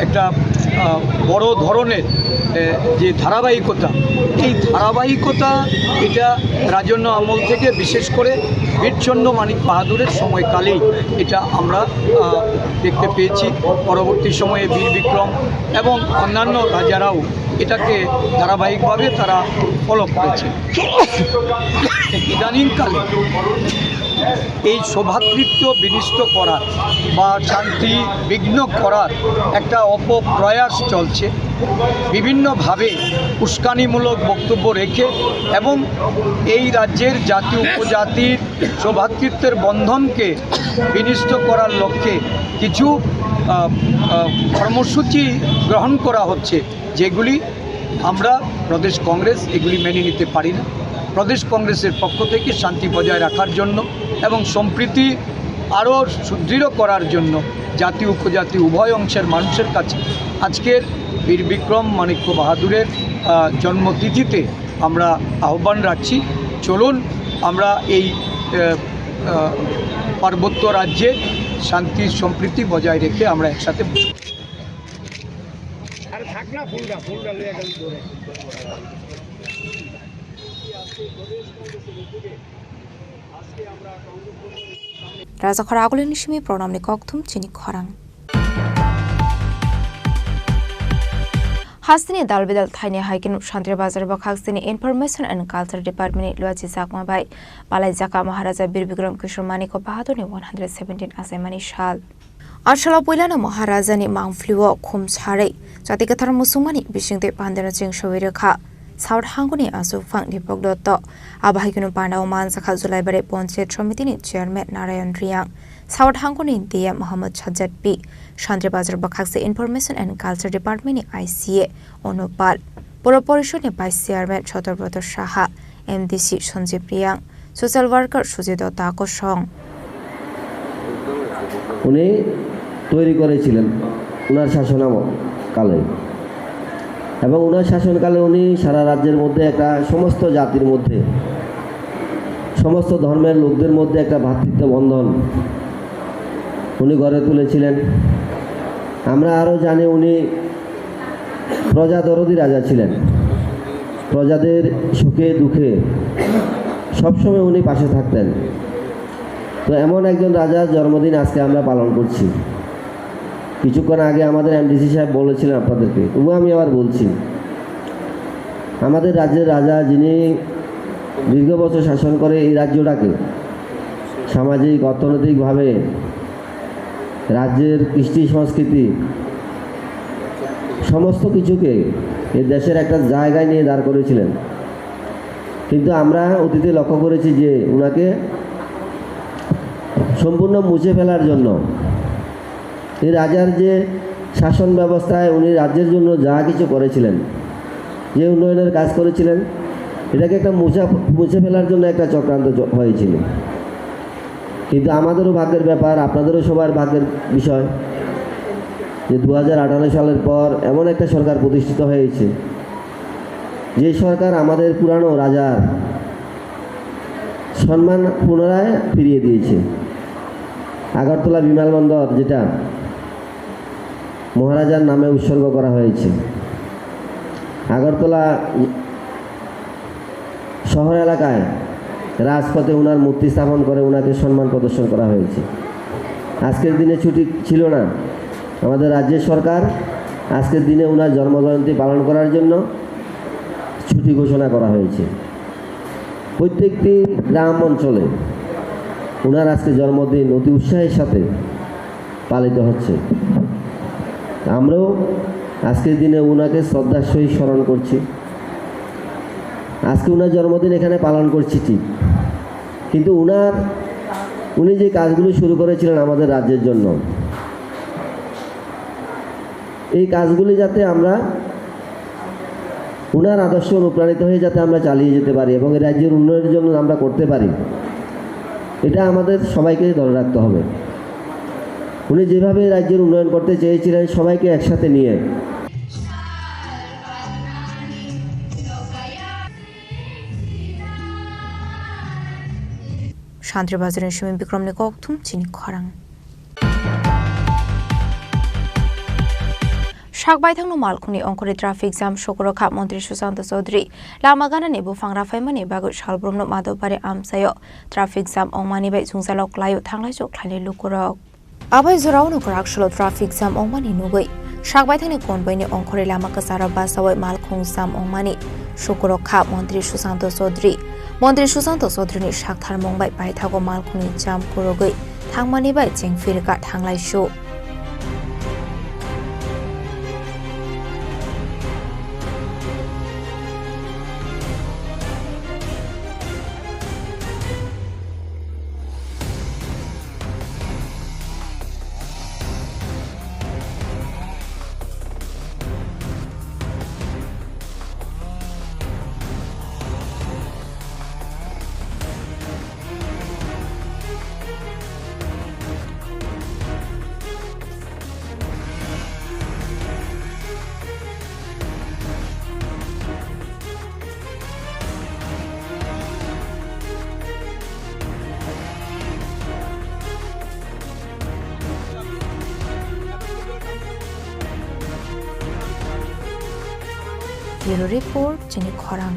একটা বড় ধরনের যে ধারাবাহিকতা, এই ধারাবাহিকতা এটা রাজন্য আমল থেকে বিশেষ করে বীরচন্দ্র মানিক বাহাদুরের সময়কালেই এটা আমরা দেখতে পেয়েছি। পরবর্তী সময়ে বীর বিক্রম এবং অন্যান্য রাজারাও এটাকে ধারাবাহিকভাবে তারা ফলো করেছে। ইদানিংকালে এই সৌভ্রাতৃত্ব বিনষ্ট করার বা শান্তি বিঘ্ন করার একটা অপপ্রয়াস চলছে। বিভিন্নভাবে উস্কানিমূলক বক্তব্য রেখে এবং এই রাজ্যের জাতি উপজাতির সৌভ্রাতৃত্বের বন্ধনকে বিনষ্ট করার লক্ষ্যে কিছু কর্মসূচি গ্রহণ করা হচ্ছে, যেগুলি আমরা প্রদেশ কংগ্রেস এগুলি মেনে নিতে পারি না। প্রদেশ কংগ্রেসের পক্ষ থেকে শান্তি বজায় রাখার জন্য এবং সম্প্রীতি আরও সুদৃঢ় করার জন্য জাতি উপজাতি উভয় অংশের মানুষের কাছে আজকের বীর বিক্রম মানিক্য বাহাদুরের জন্মতিথিতে আমরা আহ্বান রাখছি, চলুন আমরা এই পার্বত্য রাজ্যে শান্তি সম্প্রীতি বজায় রেখে আমরা একসাথে Raja Khoragulin Shimi Pronamni Koktum Chini Khorang Hastini Dalbidal Thaini Haikin Shantri Bazar Bakhastini Information and Culture Department Luachi Zakma by Balai Zaka Maharaja Bir Bikram Kishore Maniko Bahaduni 117 Asemani Shal Arshala Puilana Maharaja ni Mangfluo Kum Share Jatikathar Musumani Bishingte Pandana Jing Shoviraka South Hanguni Asu Fang Dipok Dotto Abahikunu Panda Oman Zakha Zulai Bare Ponche Tromitini Chairman Narayan Riang South Hanguni Dia Muhammad Chajat P Shantri Bazar Bakhakse Information and Culture Department ICA Onopal Poroporishoni Vice Chairman Chotorbroto Shaha MDC Sonjip Riang Social Worker Sujido Tako Shong উনি তৈরি করেছিলেন ওনার শাসনকালে এবং ওনার শাসনকালে উনি সারা রাজ্যের মধ্যে একটা সমস্ত জাতির মধ্যে সমস্ত ধর্মের লোকদের মধ্যে একটা ভ্রাতৃত্ব বন্ধন উনি গড়ে তুলেছিলেন। আমরা আরও জানি উনি প্রজাদরদী রাজা ছিলেন, প্রজাদের সুখে দুঃখে সবসময় উনি পাশে থাকতেন। তো এমন একজন রাজার জন্মদিন আজকে আমরা পালন করছি। কিছুক্ষণ আগে আমাদের এমডিসি সাহেব বলেছিলেন আপনাদেরকে, তবু আমি আবার বলছি, আমাদের রাজ্যের রাজা যিনি দীর্ঘ বছর শাসন করে এই রাজ্যটাকে সামাজিক অর্থনৈতিকভাবে রাজ্যের কৃষ্টি সংস্কৃতি সমস্ত কিছুকে এই দেশের একটা জায়গায় নিয়ে দাঁড় করেছিলেন। কিন্তু আমরা অতীতে লক্ষ্য করেছি যে ওনাকে সম্পূর্ণ মুছে ফেলার জন্য এই রাজার যে শাসন ব্যবস্থায় উনি রাজ্যের জন্য যা কিছু করেছিলেন, যে উন্নয়নের কাজ করেছিলেন, এটাকে একটা মুছে ফেলার জন্য একটা চক্রান্ত হয়েছিল। কিন্তু আমাদেরও ভাগ্যের ব্যাপার, আপনাদেরও সবার ভাগ্যের বিষয় যে 2018 সালের পর এমন একটা সরকার প্রতিষ্ঠিত হয়েছে, যে সরকার আমাদের পুরানো রাজার সম্মান পুনরায় ফিরিয়ে দিয়েছে। আগরতলা বিমানবন্দর যেটা মহারাজার নামে উৎসর্গ করা হয়েছে, আগরতলা শহর এলাকায় রাজপথে ওনার মূর্তি স্থাপন করে ওনাকে সম্মান প্রদর্শন করা হয়েছে। আজকের দিনে ছুটি ছিল না। আমাদের রাজ্যের সরকার আজকের দিনে ওনার জন্মজয়ন্তী পালন করার জন্য ছুটি ঘোষণা করা হয়েছে। প্রত্যেকটি গ্রাম অঞ্চলে ওনার আজকে জন্মদিন অতি উৎসাহের সাথে পালিত হচ্ছে। আমরাও আজকের দিনে ওনাকে শ্রদ্ধার সহিত স্মরণ করছি। আজকে ওনার জন্মদিন এখানে পালন করছি ঠিক, কিন্তু উনি যে কাজগুলো শুরু করেছিলেন আমাদের রাজ্যের জন্য, এই কাজগুলি যাতে আমরা ওনার আদর্শ অনুপ্রাণিত হয়ে যাতে আমরা চালিয়ে যেতে পারি এবং এই রাজ্যের উন্নয়নের জন্য আমরা করতে পারি, এটা আমাদের সবাইকে ধরে রাখতে হবে। উনি যেভাবে রাজ্যের উন্নয়ন করতে চেয়েছিলেন সবাইকে একসাথে নিয়ে, শান্তিবাজারের সুমিন বিক্রমনি ককথুম চিনি খরাং সাকবাইথাंनो मालखुनि अंकरि ट्राफिक जाम सकरखा मन्त्री सुशांत चौधरी लामा गानानि बुफां राफायमानि बागै सालब्रमनो माधवबारि आमसायो ट्राफिक जाम अंमानि बाय जुंजालाव क्लायो थांलाय जख्लायनि लुकुरक आबाय जरावनो गराकसलो ट्राफिक जाम अंमानि नुगै साकबाइथांनि कनबयनि अंकरि लामा कसारा बासावै मालखुं जाम अंमानि सकरखा मन्त्री सुशांत चौधरीनि साकथार मंबाय बायथागो मालखुनि जाम कुरगै थांमानि बाय जेंफिरका थांलाय show Bureau Report Chini Khorang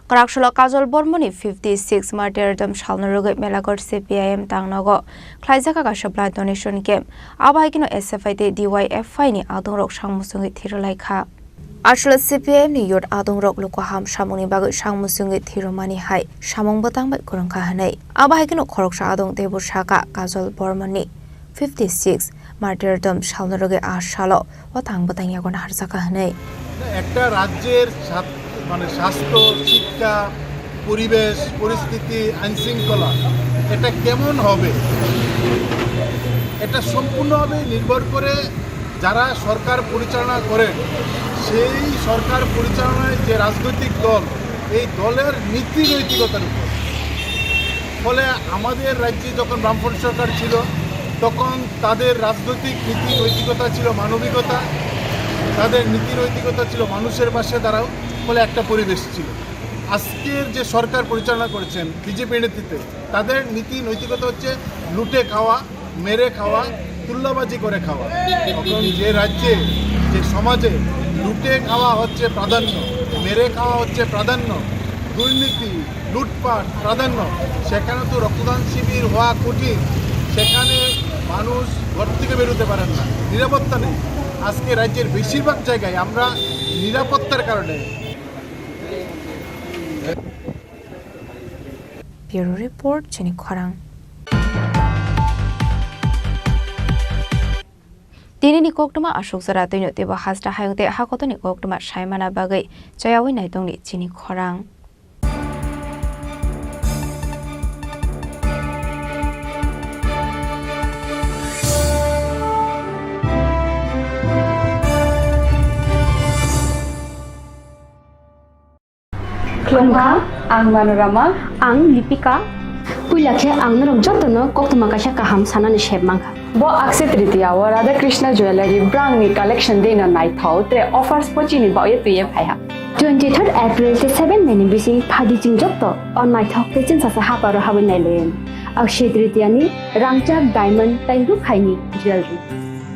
Karaksholo Kajol Bormoni 56 Martyrdom Shalnarugai Melagor CPIM Tangnago Klaizaka Gashabla Donation Game Abahikino SFIT DYFI ni Adongrok Shangmusungi Thirolaikha Ashla CPIM ni Yod Adongrok Lukoham Shamuni Bagai Shangmusungi Thiromani Hai Shamong Batang Bai Kurangka Hanai Abahikino Khoroksha Adong Debu Shaka Kajol Bormoni 56 Martyrdom Shalnarugai Ashalo Watang Batang Yagon Harzaka Hanai একটা রাজ্যের মানে স্বাস্থ্য, শিক্ষা, পরিবেশ, পরিস্থিতি, আইনশৃঙ্খলা এটা কেমন হবে, এটা সম্পূর্ণভাবে নির্ভর করে যারা সরকার পরিচালনা করেন সেই সরকার পরিচালনায় যে রাজনৈতিক দল এই দলের নীতি নৈতিকতার উপর। ফলে আমাদের রাজ্যে যখন বামফ্রন্ট সরকার ছিল তখন তাদের রাজনৈতিক নীতি নৈতিকতা ছিল মানবিকতা, তাদের নীতি নৈতিকতা ছিল মানুষের পাশে দাঁড়াও, ফলে একটা পরিবেশ ছিল। আজকের যে সরকার পরিচালনা করেছেন বিজেপি নেতৃত্বে তাদের নীতি নৈতিকতা হচ্ছে লুটে খাওয়া, মেরে খাওয়া, তুল্যবাজি করে খাওয়া। এখন যে রাজ্যে যে সমাজে লুটে খাওয়া হচ্ছে প্রাধান্য, মেরে খাওয়া হচ্ছে প্রাধান্য, দুর্নীতি লুটপাট প্রাধান্য, সেখানে তো রক্তদান শিবির হওয়া কঠিন। সেখানে মানুষ ঘর থেকে বেরোতে পারেন না, নিরাপত্তা নেই। আজকে রাজ্যের বেশিরভাগ জায়গায় আমরা নিরাপত্তার কারণে Bureau Report Chini Khorang Dini ni koktuma ashok zara toino teba hasra hayongte hakotoni koktuma shaimana bagai chayawi naitongni Chini Khorang Klongha, ang Manorama, ang Lipika. Puilakhe ang narok jotono koktuma kasha kaham sanani shebmangha. Bo Akshaya Tritiya wa Radha Krishna Jewelry brang ni collection dena night thau tre offers pochini ba ye tuye phaiha. 23rd April te 7 May ni bisi phadi jing jotto on night thau te chin sa ha paro ha nai len. Akshaya Tritiya ni rangchak diamond tai ru khaini jewelry.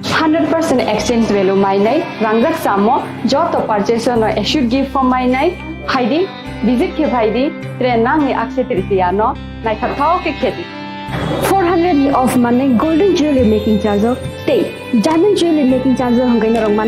100% exchange value my night rangrak samo joto purchase no should give for my night haidi visit ke bhaidi tre nang ni akshay tritiya no nai thao ke kheti 400 of money golden jewelry making charge of diamond jewelry making charge hangkai na rong